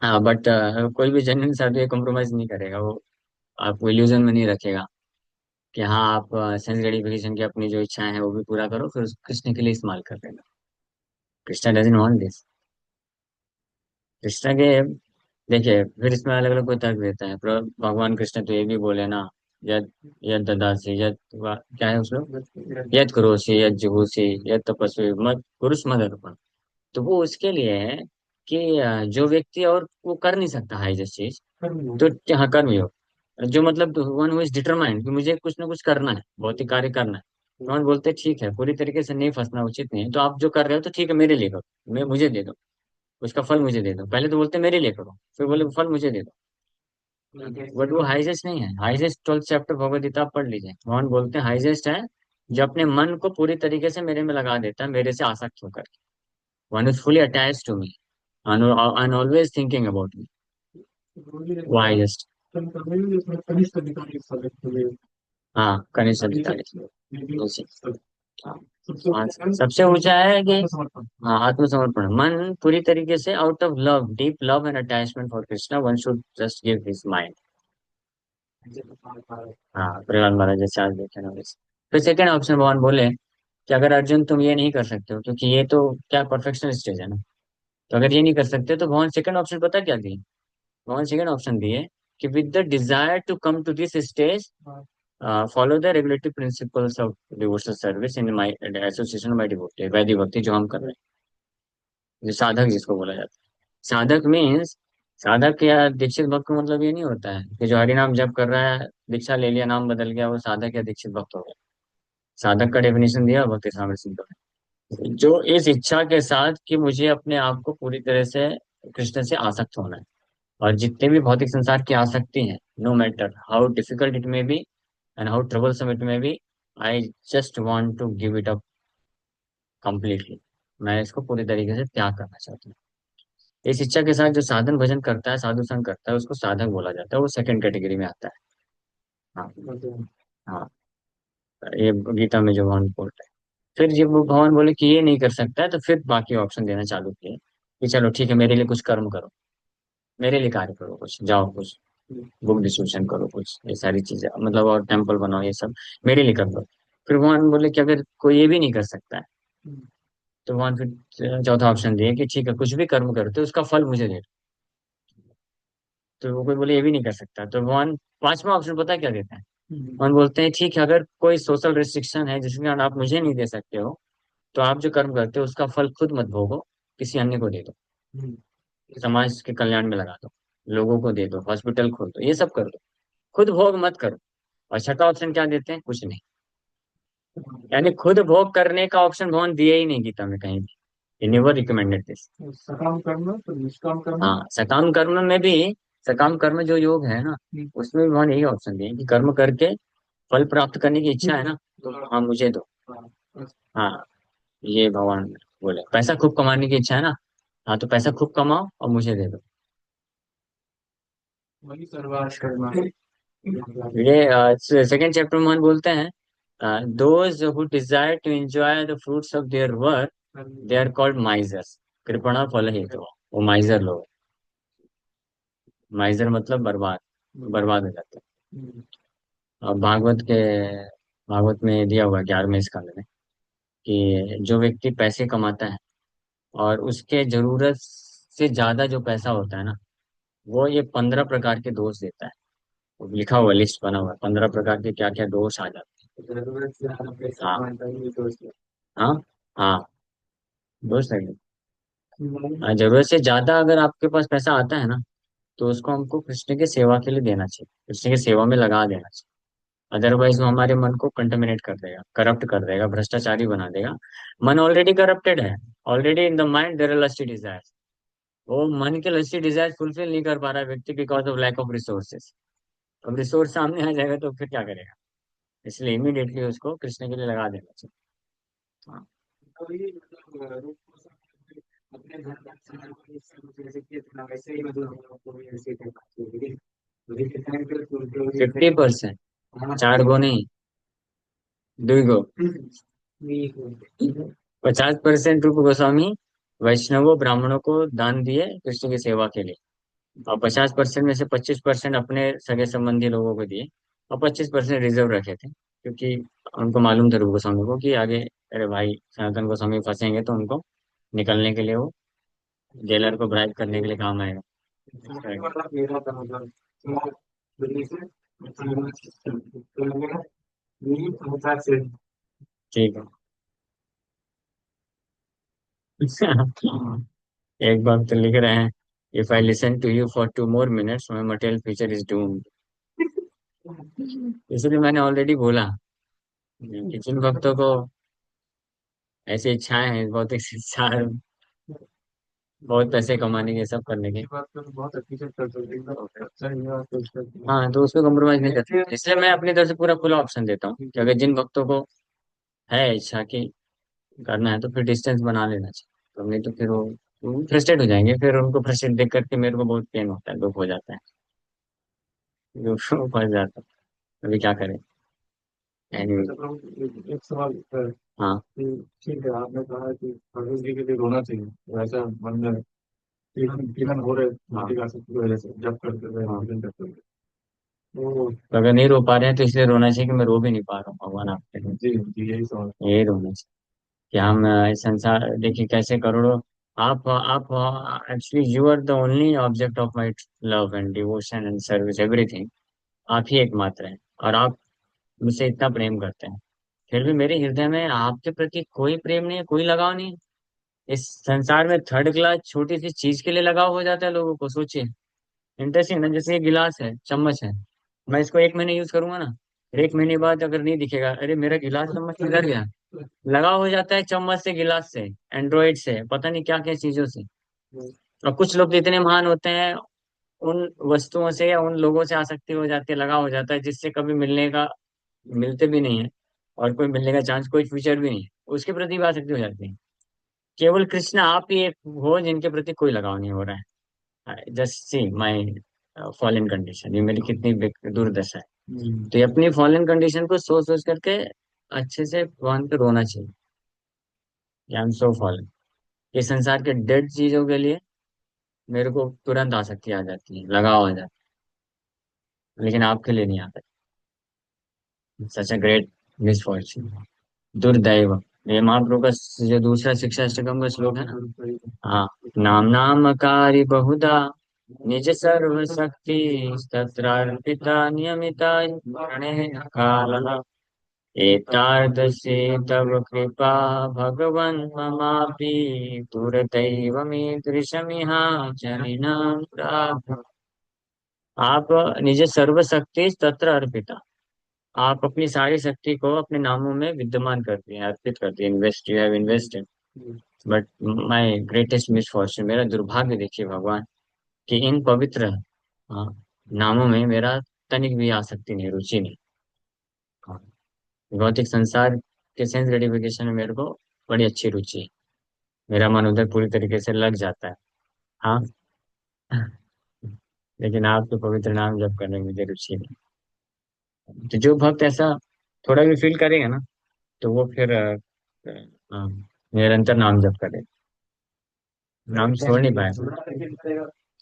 हाँ बट कोई भी जेन्युइन साधु कॉम्प्रोमाइज नहीं करेगा, वो आपको इल्यूजन में नहीं रखेगा कि हाँ आप सेंस ग्रेटिफिकेशन की अपनी जो इच्छाएं हैं वो भी पूरा करो, फिर उसको कृष्ण के लिए इस्तेमाल कर देना। Krishna doesn't want this. Krishna के देखिए फिर इसमें अलग अलग कोई तर्क देता है, भगवान कृष्ण तो ये भी बोले ना, यद यद ददासी यद क्या है उसमें, यद करोसि यद जुहोसि यद तपस्वी मत पुरुष मद अर्पण। तो वो उसके लिए है कि जो व्यक्ति और वो कर नहीं सकता है जिस चीज, तो हाँ कर्म योग, जो मतलब वन हु इज डिटरमाइंड कि मुझे कुछ ना कुछ करना है, भौतिक कार्य करना है। भगवान बोलते हैं, ठीक है पूरी तरीके से नहीं फंसना उचित नहीं है, तो आप जो कर रहे हो तो ठीक है मेरे लिए करो, मैं मुझे दे दो, उसका फल मुझे दे दो। पहले तो बोलते मेरे लिए करो, फिर बोले फल मुझे दे दो। बट वो हाईजेस्ट नहीं है, हाईजेस्ट 12th चैप्टर भगवद गीता आप पढ़ लीजिए, भगवान बोलते हैं हाईजेस्ट है जो अपने मन को पूरी तरीके से मेरे में लगा देता है, मेरे से आसक्त होकर, one is fully attach to me and always thinking about me, वो हाईजेस्ट। कनिष्ठ अधिकारी सब हाँ कनिष्ठ अधिकारी। हाँ हाँ, सबसे ऊंचा है कि आत्मसमर्पण। हाँ आत्मसमर्पण, मन पूरी तरीके से out of love, deep love and attachment for Krishna one should just give his mind. हाँ प्रहलाद महाराज जैसे आज देखे ना वैसे। फिर सेकेंड ऑप्शन भगवान बोले कि अगर अर्जुन तुम ये नहीं कर सकते हो, क्योंकि ये तो क्या परफेक्शन स्टेज है ना, तो अगर ये नहीं कर सकते तो भगवान सेकंड ऑप्शन पता क्या दिए, भगवान सेकंड ऑप्शन दिए कि with the desire to come to this stage follow the regulatory principles of devotional service in my association my devotee, Vedic bhakti जो हम कर रहे हैं, जो साधक जिसको बोला जाता है। साधक मीन्स, साधक या दीक्षित भक्त का मतलब ये नहीं होता है कि जो हरि नाम जप कर रहा है, दीक्षा ले लिया, नाम बदल गया, वो साधक या दीक्षित भक्त हो गया। साधक का डेफिनेशन दिया भक्ति सागर सिद्ध है, जो इस इच्छा के साथ कि मुझे अपने आप को पूरी तरह से कृष्ण से आसक्त होना है, और जितने भी भौतिक संसार की आसक्ति है, no matter how difficult it may be and how troublesome it may be, I just want to give it up completely, मैं इसको पूरी तरीके से त्याग करना चाहता हूँ। इस इच्छा के साथ जो साधन भजन करता है, साधु संग करता है, उसको साधक बोला जाता है, वो सेकंड कैटेगरी में आता है। हाँ हाँ ये गीता में जो भगवान बोलते हैं। फिर जब वो भगवान बोले कि ये नहीं कर सकता है, तो फिर बाकी ऑप्शन देना चालू किए कि चलो ठीक है, मेरे लिए कुछ कर्म करो, मेरे लिए कार्य करो, कुछ जाओ, कुछ बुक डिस्ट्रीब्यूशन करो, कुछ ये सारी चीजें, मतलब और टेम्पल बनाओ, ये सब मेरे लिए कर दो। फिर भगवान बोले कि अगर कोई ये भी नहीं कर सकता है, तो भगवान फिर चौथा ऑप्शन दिए कि ठीक है, कुछ भी कर्म करते हो उसका फल मुझे दे दो। तो वो कोई बोले ये भी नहीं कर सकता, तो भगवान पांचवा ऑप्शन पता है क्या देते हैं? भगवान बोलते हैं ठीक है, अगर कोई सोशल रिस्ट्रिक्शन है जिसके कारण आप मुझे नहीं दे सकते हो, तो आप जो कर्म करते हो उसका फल खुद मत भोगो, किसी अन्य को दे दो, समाज के कल्याण में लगा दो, लोगों को दे दो, हॉस्पिटल खोल दो, ये सब कर दो, खुद भोग मत करो। और छठा ऑप्शन क्या देते हैं? कुछ नहीं। यानी खुद भोग करने का ऑप्शन भगवान दिया ही नहीं गीता में कहीं भी, नेवर रिकमेंडेड दिस। सकाम करना तो निष्काम करना। हाँ, सकाम कर्म में भी, सकाम कर्म जो योग है ना, उसमें भी भगवान यही ऑप्शन दिए कि कर्म करके फल प्राप्त करने की इच्छा है ना, तो हाँ मुझे दो। हाँ, ये भगवान बोले पैसा खूब कमाने की इच्छा है ना, हाँ तो पैसा खूब कमाओ और मुझे दे दो। वही सर्वार्थ करना है। ये सेकंड चैप्टर में भगवान बोलते हैं, those who desire to enjoy the fruits of their work, they are called misers, कृपणा फल हेतु। वो माइजर लोग, माइजर मतलब बर्बाद, बर्बाद हो जाते हैं। और भागवत में दिया हुआ है 11वें स्कंद में कि जो व्यक्ति पैसे कमाता है और उसके जरूरत से ज्यादा जो पैसा होता है ना, वो ये 15 प्रकार के दोष देता है। वो लिखा हुआ, लिस्ट बना हुआ है, 15 प्रकार के क्या क्या दोष आ जाते हैं। हाँ, हाँ, हाँ, दोष है। हाँ, जरूरत से ज्यादा अगर आपके पास पैसा आता है ना, तो उसको हमको कृष्ण की सेवा के लिए देना चाहिए, कृष्ण की सेवा में लगा देना चाहिए। अदरवाइज वो हमारे मन को कंटेमिनेट कर देगा, करप्ट कर देगा, भ्रष्टाचारी बना देगा। मन ऑलरेडी करप्टेड है, already in the mind there are lusty desires. वो मन के लस्टी डिजायर फुलफिल नहीं कर पा रहा है व्यक्ति, because of lack of resources. अब रिसोर्स सामने आ जाएगा तो फिर क्या करेगा? इसलिए इमीडिएटली उसको कृष्ण के लिए लगा देना चाहिए। हाँ, तो ये मतलब रूप को समझ अपने घर का समाज को जैसे कि इतना वैसे ही मतलब हम लोग को भी ऐसे करना चाहिए। मुझे कितना भी तो ये 50%, हाँ चार गो नहीं, 2 गो। ये 50% रूप गोस्वामी वैष्णवों ब्राह्मणों को दान दिए कृष्ण की सेवा के लिए, और 50% में से 25% अपने सगे संबंधी लोगों को दिए, और 25% रिजर्व रखे थे, क्योंकि उनको मालूम था रूप गोस्वामी को कि आगे अरे भाई सनातन गोस्वामी फंसेंगे तो उनको निकलने के लिए वो जेलर को ब्राइब करने के लिए काम आएगा। इस तरह की। मतलब मेरा था मतलब समाज दिल्ली से तो मेरा यही होता है। ठीक है। एक बार तो लिख रहे हैं, if I listen to you for 2 more minutes my material future is doomed. इसलिए मैंने ऑलरेडी बोला कि जिन भक्तों को ऐसी इच्छाएं हैं, बहुत इच्छा है, बहुत पैसे कमाने की, सब करने की, ये बात तो बहुत अच्छी से कर सकते हैं एकदम अच्छा ये बात तो इसका हाँ तो उसको कम्प्रोमाइज नहीं करते, इसलिए मैं अपनी तरफ से पूरा खुला ऑप्शन देता हूँ कि अगर जिन भक्तों को है इच्छा की करना है, तो फिर डिस्टेंस बना लेना चाहिए, तो नहीं तो फिर वो फ्रस्ट्रेट हो जाएंगे, फिर उनको फ्रस्ट्रेट देख करके मेरे को बहुत पेन होता है, दुख हो जाता है, दुख फंस जाता है। अभी क्या करें? Anyway, अच्छा प्रभु एक सवाल हाँ, कि ठीक है आपने कहा कि भगवत जी के लिए रोना चाहिए वैसा मन में पीड़न पीड़न हो रहे हाँ, मानसिक आसक्ति की वजह से जब करते हुए हाँ। पीड़न करते हुए तो तो अगर नहीं रो पा रहे हैं तो इसलिए रोना चाहिए कि मैं रो भी नहीं पा रहा हूँ, भगवान आपके लिए। जी जी यही सवाल। यही रोना चाहिए कि हम इस संसार देखिए कैसे करोड़ों, आप actually you are the only object of my love and devotion and service, everything. आप ही एकमात्र हैं, और आप मुझसे इतना प्रेम करते हैं, फिर भी मेरे हृदय में आपके प्रति कोई प्रेम नहीं है, कोई लगाव नहीं है। इस संसार में थर्ड क्लास छोटी सी चीज के लिए लगाव हो जाता है लोगों को, सोचिए। इंटरेस्टिंग ना, जैसे ये गिलास है, चम्मच है, मैं इसको 1 महीने यूज करूंगा ना, फिर 1 महीने बाद अगर नहीं दिखेगा, अरे मेरा गिलास चम्मच किधर गया, लगाव हो जाता है चम्मच से, गिलास से, एंड्रॉइड से, पता नहीं क्या क्या चीजों से। और कुछ लोग तो इतने महान होते हैं, उन वस्तुओं से या उन लोगों से आसक्ति हो जाती है, लगाव हो जाता है, जिससे कभी मिलने का, मिलते भी नहीं है, और कोई मिलने का चांस, कोई फ्यूचर भी नहीं है, उसके प्रति भी आसक्ति हो जाती है। केवल कृष्ण आप ही एक हो जिनके प्रति कोई लगाव नहीं हो रहा है। जस्ट सी माई फॉलन कंडीशन, ये मेरी कितनी दुर्दशा है। तो ये अपनी फॉलन कंडीशन को सोच सोच करके अच्छे से भगवान पे रोना चाहिए कि आई एम सो फॉलन। ये संसार के डेड चीजों के लिए मेरे को तुरंत आसक्ति आ जाती है, लगाव आ जाता है, लेकिन आपके लिए नहीं आता। सच अ ग्रेट मिसफॉर्च्यून, दुर्दैव। ये महाप्रभु का जो दूसरा शिक्षा अष्टकम का श्लोक है ना। हाँ। नाम नामकारी बहुधा निज सर्व शक्ति तत्रार्पिता नियमिता प्रणेन कालः एतादृशे तव कृपा भगवन् ममापि दुर्दैवमीदृशमिहाचरिणां प्राप। आप निज सर्व शक्ति तत्र अर्पिता। आप अपनी सारी शक्ति को अपने नामों में विद्यमान करती हैं, अर्पित करती हैं। Invest, you have invested. But my greatest misfortune, मेरा दुर्भाग्य देखिए भगवान, कि इन पवित्र, हाँ, नामों में मेरा तनिक भी आसक्ति नहीं, रुचि नहीं। हाँ, भौतिक संसार के सेंस ग्रेटिफिकेशन में मेरे को बड़ी अच्छी रुचि है। मेरा मन उधर पूरी तरीके से लग जाता है। हाँ। लेकिन आपके पवित्र नाम जप करने में मुझे रुचि नहीं। तो जो भक्त ऐसा थोड़ा भी फील करेगा ना, तो वो फिर अ, निरंतर नाम जप करे, नाम छोड़ नहीं पाए।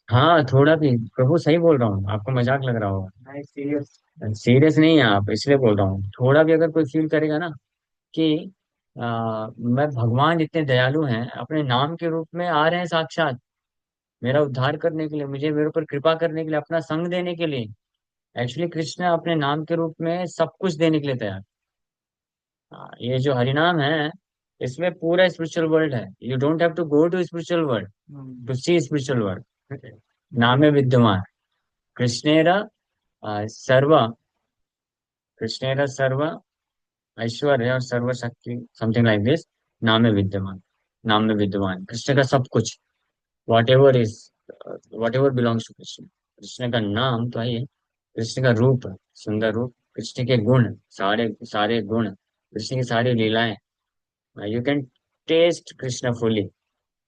हाँ, थोड़ा भी। प्रभु सही बोल रहा हूँ, आपको मजाक लग रहा होगा। सीरियस नहीं है आप, इसलिए बोल रहा हूँ। थोड़ा भी अगर कोई फील करेगा ना कि मैं, भगवान इतने दयालु हैं, अपने नाम के रूप में आ रहे हैं साक्षात मेरा उद्धार करने के लिए, मुझे मेरे ऊपर कृपा करने के लिए, अपना संग देने के लिए। एक्चुअली कृष्ण अपने नाम के रूप में सब कुछ देने के लिए तैयार। ये जो हरिनाम है, इसमें पूरा स्पिरिचुअल वर्ल्ड है। You don't have to go to spiritual world to see spiritual world. नाम में विद्यमान कृष्णेर सर्व, कृष्णेर सर्व ऐश्वर्य और सर्व शक्ति, समथिंग लाइक दिस। नाम में विद्यमान, नाम में विद्यमान कृष्ण का सब कुछ, whatever is, whatever belongs to Krishna. Krishna का नाम तो है ही है, कृष्ण का रूप, सुंदर रूप, कृष्ण के गुण, सारे सारे गुण, कृष्ण की सारी लीलाएं। You can taste Krishna fully,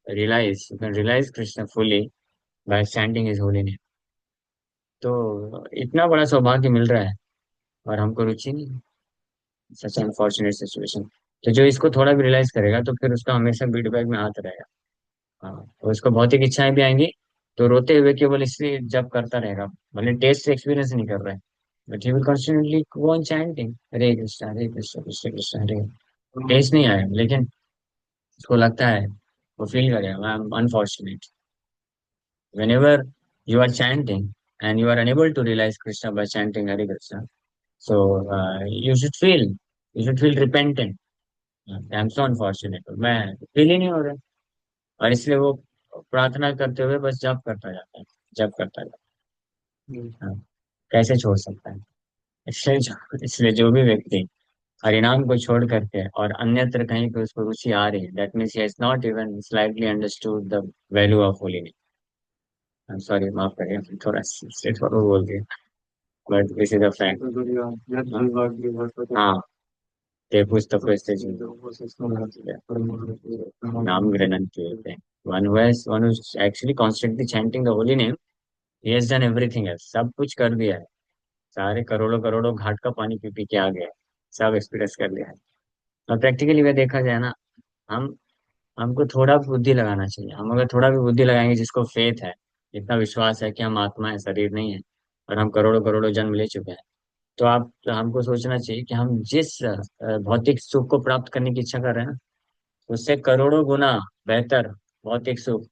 realize, you can realize Krishna fully by chanting his holy name. तो इतना बड़ा सौभाग्य मिल रहा है और हमको रुचि नहीं। सच अनफॉर्चुनेट सिचुएशन। तो जो इसको थोड़ा भी रियलाइज करेगा तो फिर उसका हमेशा फीडबैक में हाथ रहेगा। हाँ, तो उसको भौतिक इच्छाएं भी आएंगी, तो रोते हुए केवल इसलिए जब करता रहेगा, भले टेस्ट से एक्सपीरियंस नहीं कर रहा है, but he will constantly go on chanting Hare Krishna Krishna Krishna Hare. Taste नहीं आया, लेकिन उसको लगता है, वो फील करेगा I am unfortunate. whenever you are chanting and you are unable to realize Krishna by chanting Hare Krishna, so you should feel repentant. I am so unfortunate, मैं feel ही नहीं हो रहा, और इसलिए वो प्रार्थना करते हुए बस जप करता जाता है, जप करता जाता है। हाँ, कैसे छोड़ सकता है। इसलिए जो भी व्यक्ति हरिनाम को छोड़ करके और अन्यत्र कहीं पे उसको रुचि आ रही है, that means he has not even slightly understood the value of holiness. I am sorry, माफ करिए, थोड़ा स्ट्रेट फॉरवर्ड बोल दिया, but this is a fact. हाँ, ते पुस्तकस्य नाम गृह्णन्ति। One who's actually constantly chanting the holy name, he has done everything else, सब कुछ कर दिया है। सारे करोड़ों करोड़ों घाट का पानी पी पी के आ गया है, सब एक्सपीरियंस कर लिया है। और प्रैक्टिकली वह देखा जाए ना, हम हमको थोड़ा बुद्धि लगाना चाहिए। हम अगर थोड़ा भी बुद्धि लगाएंगे, जिसको फेथ है, इतना विश्वास है कि हम आत्मा है, शरीर नहीं है, और हम करोड़ों करोड़ों जन्म ले चुके हैं, तो हमको सोचना चाहिए कि हम जिस भौतिक सुख को प्राप्त करने की इच्छा कर रहे हैं ना, उससे करोड़ों गुना बेहतर भौतिक सुख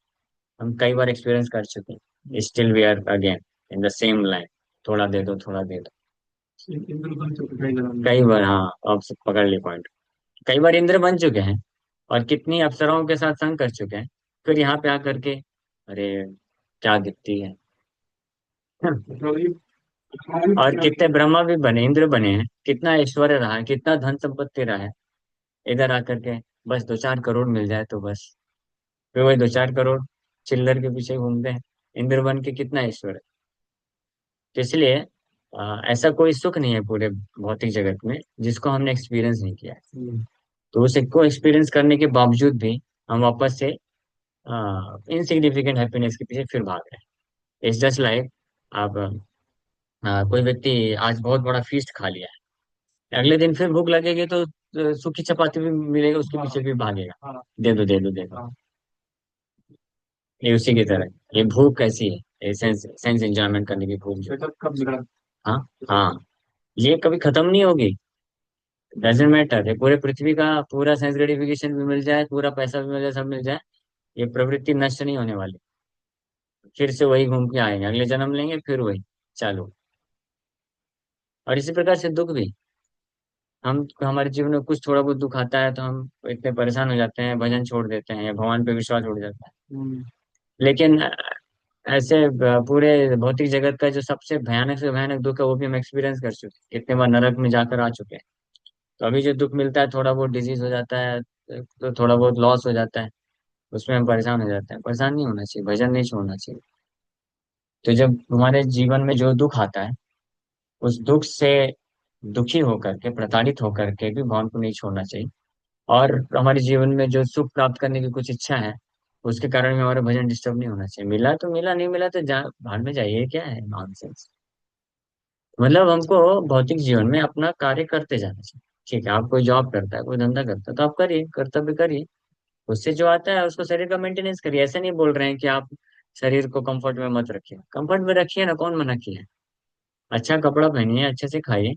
हम कई बार एक्सपीरियंस कर चुके हैं। Still we are again in the same line, थोड़ा दे दो, थोड़ा दे दो। कई बार, हाँ, अब सब पकड़ ली पॉइंट। कई बार इंद्र बन चुके हैं और कितनी अप्सराओं के साथ संग कर चुके हैं, फिर यहाँ पे आकर के, अरे क्या दिखती है। और कितने ब्रह्मा भी बने, इंद्र बने हैं, कितना ऐश्वर्य रहा है, कितना धन संपत्ति रहा है, इधर आकर के बस 2-4 करोड़ मिल जाए तो बस, फिर वही 2-4 करोड़ चिल्लर के पीछे घूमते हैं। इंद्र बन के कितना ऐश्वर्य। तो इसलिए ऐसा कोई सुख नहीं है पूरे भौतिक जगत में जिसको हमने एक्सपीरियंस नहीं किया है। तो उस को एक्सपीरियंस करने के बावजूद भी हम वापस से इनसिग्निफिकेंट हैप्पीनेस के पीछे फिर भाग रहे हैं। इट्स जस्ट लाइक, आप कोई व्यक्ति आज बहुत बड़ा फीस्ट खा लिया है, अगले दिन फिर भूख लगेगी तो सूखी चपाती भी मिलेगा उसके पीछे भी भागेगा, हाँ दे दो दे दो दे दो। हाँ। ये उसी की तरह है। ये भूख कैसी है, ये सेंस सेंस एंजॉयमेंट करने की भूख जो। तो कब मिला? हाँ हाँ, ये कभी खत्म नहीं होगी। डजेंट मैटर, ये पूरे पृथ्वी का पूरा सेंस ग्रेटिफिकेशन भी मिल जाए, पूरा पैसा भी मिल जाए, सब मिल जाए, ये प्रवृत्ति नष्ट नहीं होने वाली। फिर से वही घूम के आएंगे, अगले जन्म लेंगे फिर वही चालू। और इसी प्रकार से दुख भी, हम हमारे जीवन में कुछ थोड़ा बहुत दुख आता है तो हम इतने परेशान हो जाते हैं, भजन छोड़ देते हैं या भगवान पे विश्वास उड़ जाता है। हम्म। लेकिन ऐसे पूरे भौतिक जगत का जो सबसे भयानक से भयानक दुख है वो भी हम एक्सपीरियंस कर चुके हैं, कितने बार नरक में जाकर आ चुके हैं। तो अभी जो दुख मिलता है, थोड़ा बहुत डिजीज हो जाता है, तो थोड़ा बहुत लॉस हो जाता है, उसमें हम परेशान हो जाते हैं। परेशान नहीं होना चाहिए, भजन नहीं छोड़ना चाहिए। तो जब हमारे जीवन में जो दुख आता है, उस दुख से दुखी होकर के, प्रताड़ित होकर के भी भगवान को नहीं छोड़ना चाहिए। और हमारे जीवन में जो सुख प्राप्त करने की कुछ इच्छा है, उसके कारण भी हमारा भजन डिस्टर्ब नहीं होना चाहिए। मिला तो मिला, नहीं मिला तो भाड़ में जाइए, क्या है नॉनसेंस। मतलब हमको भौतिक जीवन में अपना कार्य करते जाना चाहिए। ठीक है, आप कोई जॉब करता है, कोई धंधा करता है, तो आप करिए, कर्तव्य करिए। उससे जो आता है उसको, शरीर का मेंटेनेंस करिए। ऐसे नहीं बोल रहे हैं कि आप शरीर को कंफर्ट में मत रखिए, कंफर्ट में रखिए ना, कौन मना किया है। अच्छा कपड़ा पहनिए, अच्छे से खाइए,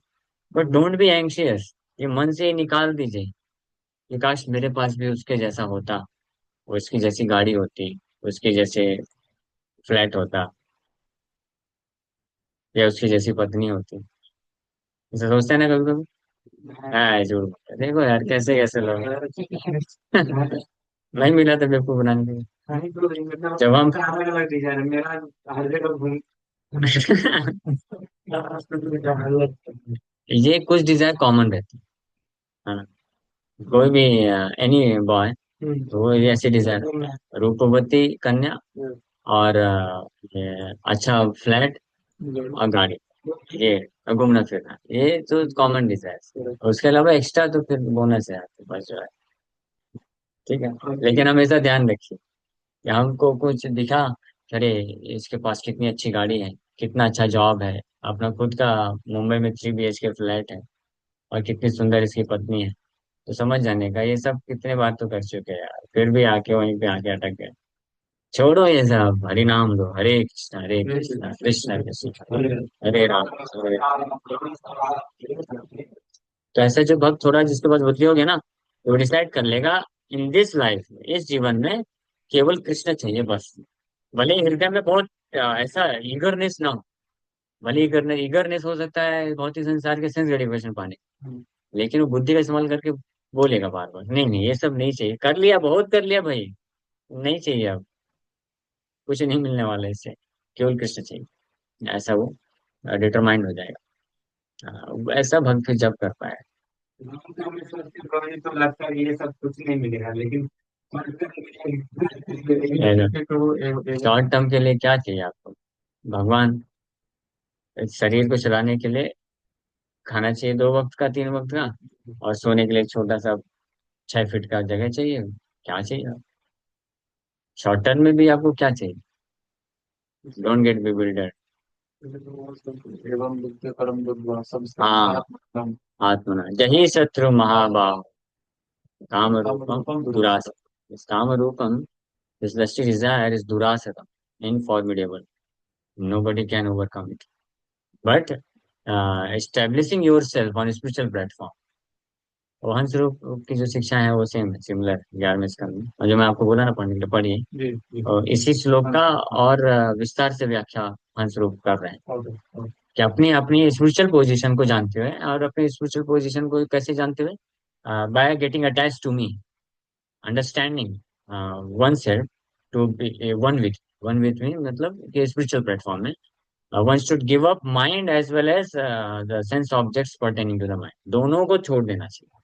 बट डोंट बी एंग्शियस। ये मन से ही निकाल दीजिए कि काश मेरे पास भी उसके जैसा होता, उसकी जैसी गाड़ी होती, उसके जैसे फ्लैट होता, या उसकी जैसी पत्नी होती। ऐसा सोचते हैं ना कभी कभी। हाँ झूठ बोलते हैं। देखो यार, कैसे कैसे लोग हैं। नहीं मिला तो बेवकूफ बनाने के लिए। नहीं तो नहीं, मतलब जब हम सबका अलग अलग डिजाइन है। मेरा हर जगह घूम। ये कुछ डिजायर कॉमन रहती है ना। कोई भी एनी बॉय, तो वो ये ऐसे डिजायर रखता है, रूपवती कन्या, और ये अच्छा फ्लैट और गाड़ी, ये घूमना फिरना, ये तो कॉमन डिजायर। उसके अलावा एक्स्ट्रा तो फिर बोनस है आपके पास जो है। ठीक है, लेकिन हमेशा ध्यान रखिए कि हमको कुछ दिखा, अरे इसके पास कितनी अच्छी गाड़ी है, कितना अच्छा जॉब है, अपना खुद का मुंबई में 3 BHK फ्लैट है, और कितनी सुंदर इसकी पत्नी है, तो समझ जाने का ये सब कितने बार तो कर चुके हैं यार, फिर भी आके वहीं पे आके अटक गए। छोड़ो ये सब, हरि नाम लो, हरे कृष्णा कृष्ण कृष्ण हरे राम हरे राम। तो ऐसा जो भक्त थोड़ा जिसके पास बुद्धि होगी ना, तो वो डिसाइड कर लेगा, इन दिस लाइफ में, इस जीवन में केवल कृष्ण चाहिए बस। भले ही हृदय में बहुत ऐसा ईगरनेस ना हो, भले ईगरनेस हो सकता है बहुत ही संसार के सेंस ग्रेटिफिकेशन पाने, लेकिन वो बुद्धि का इस्तेमाल करके बोलेगा बार बार, नहीं नहीं ये सब नहीं चाहिए, कर लिया बहुत कर लिया भाई, नहीं चाहिए अब, कुछ नहीं मिलने वाला है इससे, केवल कृष्ण चाहिए। ऐसा वो डिटरमाइंड हो जाएगा। ऐसा भक्त फिर जब कर पाए। तो लगता है कि ये सब कुछ नहीं मिलेगा, लेकिन शॉर्ट टर्म के लिए क्या चाहिए आपको, भगवान। शरीर को चलाने के लिए खाना चाहिए 2 वक्त का, 3 वक्त का, और सोने के लिए एक छोटा सा 6 फीट का जगह चाहिए। क्या चाहिए? शॉर्ट टर्म में भी आपको क्या चाहिए? Don't get bewildered। एवं बुद्ध परम बुद्ध हाँ, संस्कार। आत्मना जही शत्रु महाबाह काम रूपम दुरासतम। इस काम रूपम, this lusty desire is durasatam, formidable. Nobody can overcome it. But establishing yourself on a spiritual platform, वो हंस रूप की जो शिक्षा है वो सेम है, सिमिलर 11वें स्कंद में, और जो मैं आपको बोला ना पढ़ने के लिए पढ़िए। जी जी। और इसी श्लोक का और विस्तार से व्याख्या हंस रूप कर रहे हैं, ओके। कि अपनी अपनी स्पिरिचुअल पोजीशन को जानते हुए, और अपनी स्पिरिचुअल पोजीशन को कैसे जानते हुए, by getting attach to me, understanding oneself to be one with me, मतलब कि स्पिरिचुअल प्लेटफॉर्म में one should give up mind as well as the sense objects pertaining to the mind. दोनों को छोड़ देना चाहिए,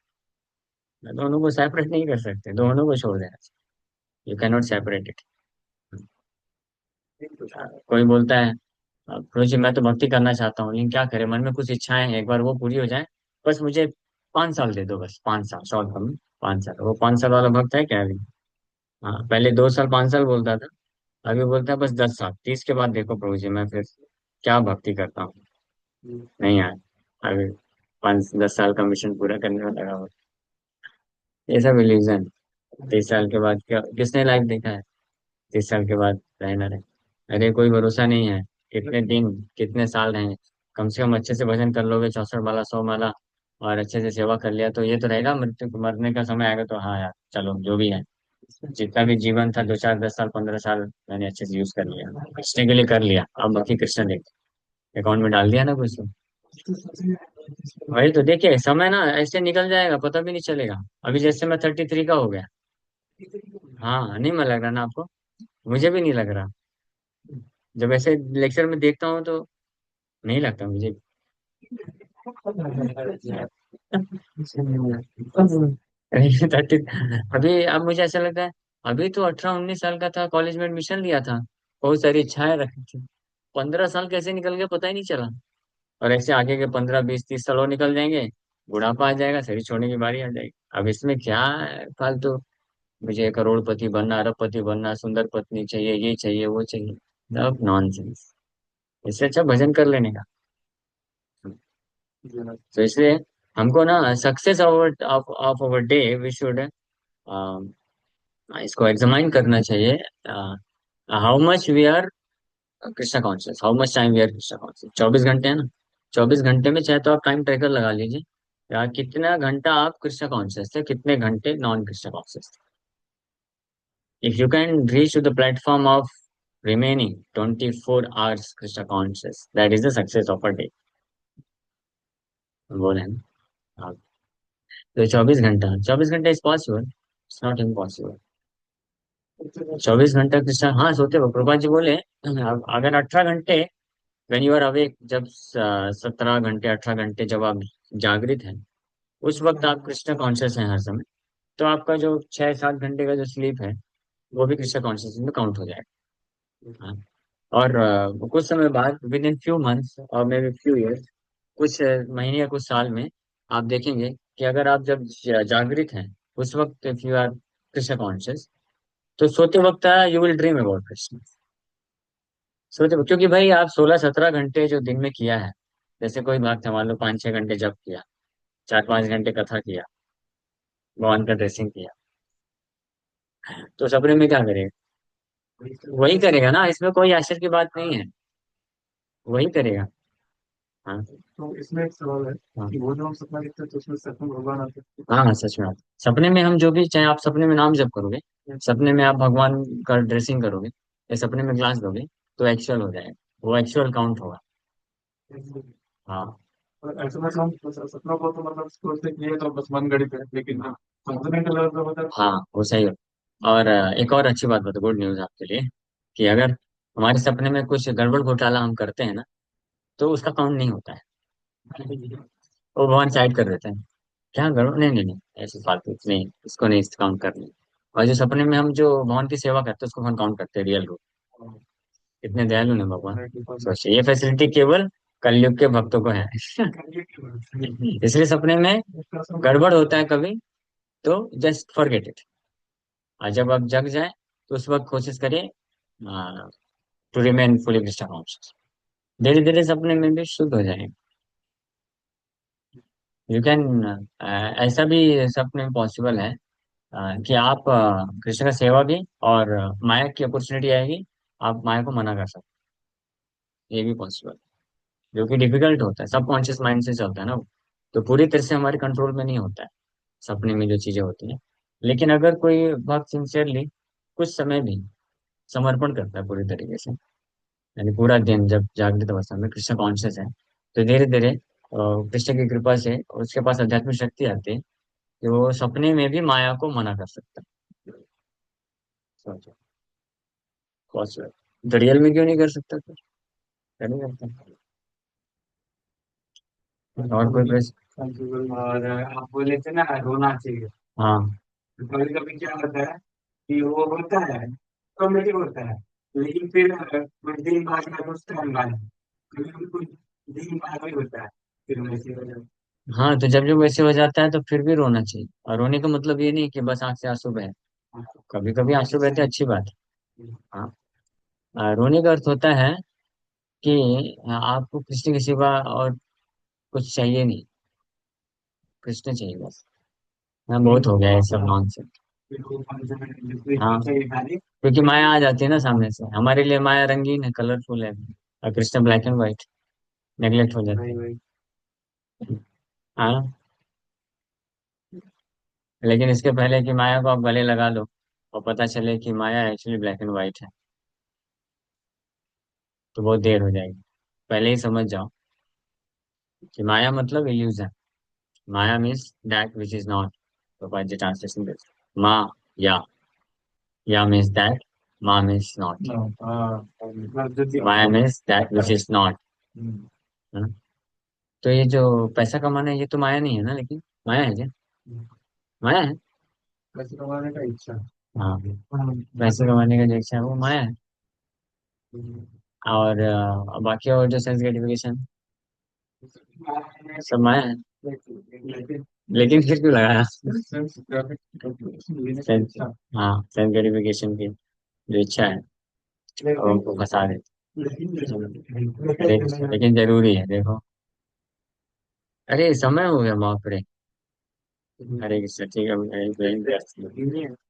दोनों को सेपरेट नहीं कर सकते, दोनों को छोड़ देना चाहिए। You can not separate it. कोई बोलता है, गुरु जी मैं तो भक्ति करना चाहता हूँ, लेकिन क्या करें, मन में कुछ इच्छाएं हैं, एक बार वो पूरी हो जाए, बस मुझे 5 साल दे दो, बस 5 साल, शॉर्ट टर्म 5 साल। वो 5 साल वाला भक्त है क्या अभी? हाँ, पहले 2 साल 5 साल बोलता था, अभी बोलता है बस 10 साल, 30 के बाद देखो प्रभु जी मैं फिर क्या भक्ति करता हूँ। नहीं यार, अभी 5-10 साल का मिशन पूरा करने में लगा हुआ है। ये सब इल्यूजन। 30 साल के बाद क्या, किसने लाइफ देखा है? 30 साल के बाद रहे ना रहे। अरे कोई भरोसा नहीं है, कितने दिन कितने साल रहे। कम से कम अच्छे से भजन कर लोगे, 64 माला 100 माला, और अच्छे से सेवा कर लिया तो ये तो रहेगा, मृत्यु मरने का समय आएगा तो हाँ यार चलो जो भी है, जितना भी जीवन था 2 4 10 साल 15 साल मैंने अच्छे से यूज कर लिया, कृष्ण के लिए कर लिया, अब बाकी कृष्ण देख अकाउंट में डाल दिया ना कुछ तो। वही तो देखिए, समय ना ऐसे निकल जाएगा पता भी नहीं चलेगा। अभी जैसे मैं 33 का हो गया। हाँ नहीं, मैं लग रहा ना आपको? मुझे भी नहीं लग रहा। जब ऐसे लेक्चर में देखता हूँ तो नहीं लगता मुझे। थर्टी। अभी अब मुझे ऐसा लगता है, अभी तो 18 19 साल का था, कॉलेज में एडमिशन लिया था, बहुत सारी इच्छाएं रखी थी। 15 साल कैसे निकल गया पता ही नहीं चला। और ऐसे आगे के 15 20 30 साल और निकल जाएंगे, बुढ़ापा आ जाएगा, शरीर छोड़ने की बारी आ जाएगी। अब इसमें क्या है फालतू, मुझे करोड़पति बनना, अरबपति बनना, सुंदर पत्नी चाहिए, ये चाहिए वो चाहिए, सब नॉनसेंस। इससे अच्छा भजन कर लेने का। तो इसलिए हमको ना success of of our day we should इसको एग्जामाइन करना चाहिए। How much we are Krishna conscious, how much time we are Krishna conscious. 24 घंटे है ना, 24 घंटे में चाहे तो आप टाइम ट्रैकर लगा लीजिए, या कितना घंटा आप कृष्णा कॉन्शियस थे, कितने घंटे नॉन कृष्णा कॉन्शियस थे। If you can reach to the platform of remaining 24 hours Krishna conscious, that is the success of a day। बोले ना आप। तो 24 घंटा is possible, it's not impossible. 24 घंटा कृष्ण हाँ सोते हो, प्रभा जी बोले अगर 18 घंटे वेन यू आर अवेक, जब 17 घंटे 18 घंटे जब आप जागृत हैं, उस वक्त आप कृष्ण कॉन्शियस हैं हर समय, तो आपका जो 6 7 घंटे का जो स्लीप है वो भी कृष्ण कॉन्शियस में काउंट हो जाएगा। हाँ। और कुछ समय बाद विद इन फ्यू मंथ्स और मे बी फ्यू ईयर्स, कुछ महीने या कुछ साल में आप देखेंगे कि अगर आप जब जागृत हैं उस वक्त, if you are Krishna conscious, तो सोते वक्त you will dream about Krishna. सोते वक्त, क्योंकि भाई आप 16 17 घंटे जो दिन में किया है, जैसे कोई बात है मान लो 5 6 घंटे जब किया, 4 5 घंटे कथा किया, भगवान का ड्रेसिंग किया, तो सपने में क्या करेगा? वही करेगा ना, इसमें कोई आश्चर्य की बात नहीं है, वही करेगा। हाँ तो इसमें एक सवाल है हाँ। कि वो जो हम सपना देखते हैं तो उसमें सच में भगवान आते हैं। हाँ हाँ, सच में। सपने में हम जो भी चाहे, आप सपने में नाम जप करोगे, सपने में आप भगवान का ड्रेसिंग करोगे, या सपने में ग्लास दोगे, तो एक्चुअल हो जाएगा, वो एक्चुअल काउंट होगा। हाँ और ऐसे में हम सपनों को तो मतलब सोचते कि ये तो बस मन गढ़ंत है, लेकिन हाँ कॉन्फिडेंट लेवल पे होता है। हाँ वो सही है। और एक और अच्छी बात बता, गुड न्यूज आपके लिए, कि अगर हमारे सपने में कुछ गड़बड़ घोटाला हम करते हैं ना, तो उसका काउंट नहीं होता है, वो भगवान साइड कर देते हैं। क्या गड़बड़, नहीं नहीं नहीं, ऐसी फालतू नहीं, इसको नहीं काउंट करनी। और जो सपने में हम जो भगवान की सेवा करते हैं उसको हम काउंट करते हैं रियल रूप। कितने दयालु हैं भगवान। सोचिए, ये फैसिलिटी केवल कलयुग के भक्तों को है। इसलिए सपने में गड़बड़ होता है कभी, तो जस्ट फॉरगेट इट। और जब आप जग जाए तो उस वक्त कोशिश करिए to remain fully Krishna conscious. धीरे धीरे सपने में भी शुद्ध हो जाएंगे। यू कैन, ऐसा भी सपने में पॉसिबल है कि आप कृष्ण का सेवा भी, और माया की अपॉर्चुनिटी आएगी, आप माया को मना कर सकते हैं, ये भी पॉसिबल। जो कि डिफिकल्ट होता है, सब कॉन्शियस माइंड से चलता है ना वो, तो पूरी तरह से हमारे कंट्रोल में नहीं होता है सपने में जो चीजें होती हैं। लेकिन अगर कोई भक्त सिंसियरली कुछ समय भी समर्पण करता है पूरी तरीके से, यानी पूरा दिन जब जागृत अवस्था में कृष्ण कॉन्शियस है, तो धीरे धीरे कृष्ण की कृपा से उसके पास आध्यात्मिक शक्ति आती है कि वो सपने में भी माया को मना कर सकता है। सोचो, पॉसिबल। तो रियल में क्यों नहीं कर सकता फिर? क्या नहीं करता? और कोई प्रश्न? और आप बोले थे ना रोना चाहिए, हाँ तो कभी कभी क्या होता है कि वो होता है, कॉमेडी होता है, लेकिन फिर कुछ दिन बाद या कुछ टाइम बाद, कभी कुछ दिन बाद भी होता है, फिर वैसे हो जाता हाँ, तो जब जब वैसे हो जाता है तो फिर भी रोना चाहिए। और रोने का मतलब ये नहीं कि बस आंख से आंसू बहे, कभी कभी आंसू बहते अच्छी बात है। है। हाँ। रोने का अर्थ होता है कि आपको कृष्ण के सिवा और कुछ चाहिए नहीं, कृष्ण चाहिए बस। हाँ, बहुत हो गया ये सब नॉनसेंस। फिर वो फंक्शन जिसमें हाँ, पीछे दिखा दे। क्योंकि माया आ जाती है ना सामने से, हमारे लिए माया रंगीन है, कलरफुल है, और Krishna black and white, neglect हो जाती वही है। वही। हाँ, लेकिन इसके पहले कि माया को आप गले लगा लो और पता चले कि माया एक्चुअली ब्लैक एंड व्हाइट है, तो बहुत देर हो जाएगी। पहले ही समझ जाओ कि माया मतलब illusion. Maya means that which is not. तो by the translation this, ma, या means that, ma means not, हाँ मतलब जो maya दिखता means that which is not। है। हाँ? तो ये जो पैसा कमाना है ये तो माया नहीं है ना, लेकिन माया है क्या? माया है। पैसे कमाने का इच्छा। हाँ, पैसे कमाने का जो इच्छा है वो माया है। और बाकी और जो सेंस ग्रेटिफिकेशन, सब माया है। लेकिन फिर क्यों लगाया? सेंस, हाँ, सेंस ग्रेटिफिकेशन की जो इच्छा है वो हमको फंसा देती है। लेकिन जरूरी है, देखो। अरे समय हो गया, बाप रे। हरे कृष्ण, ठीक है, मैं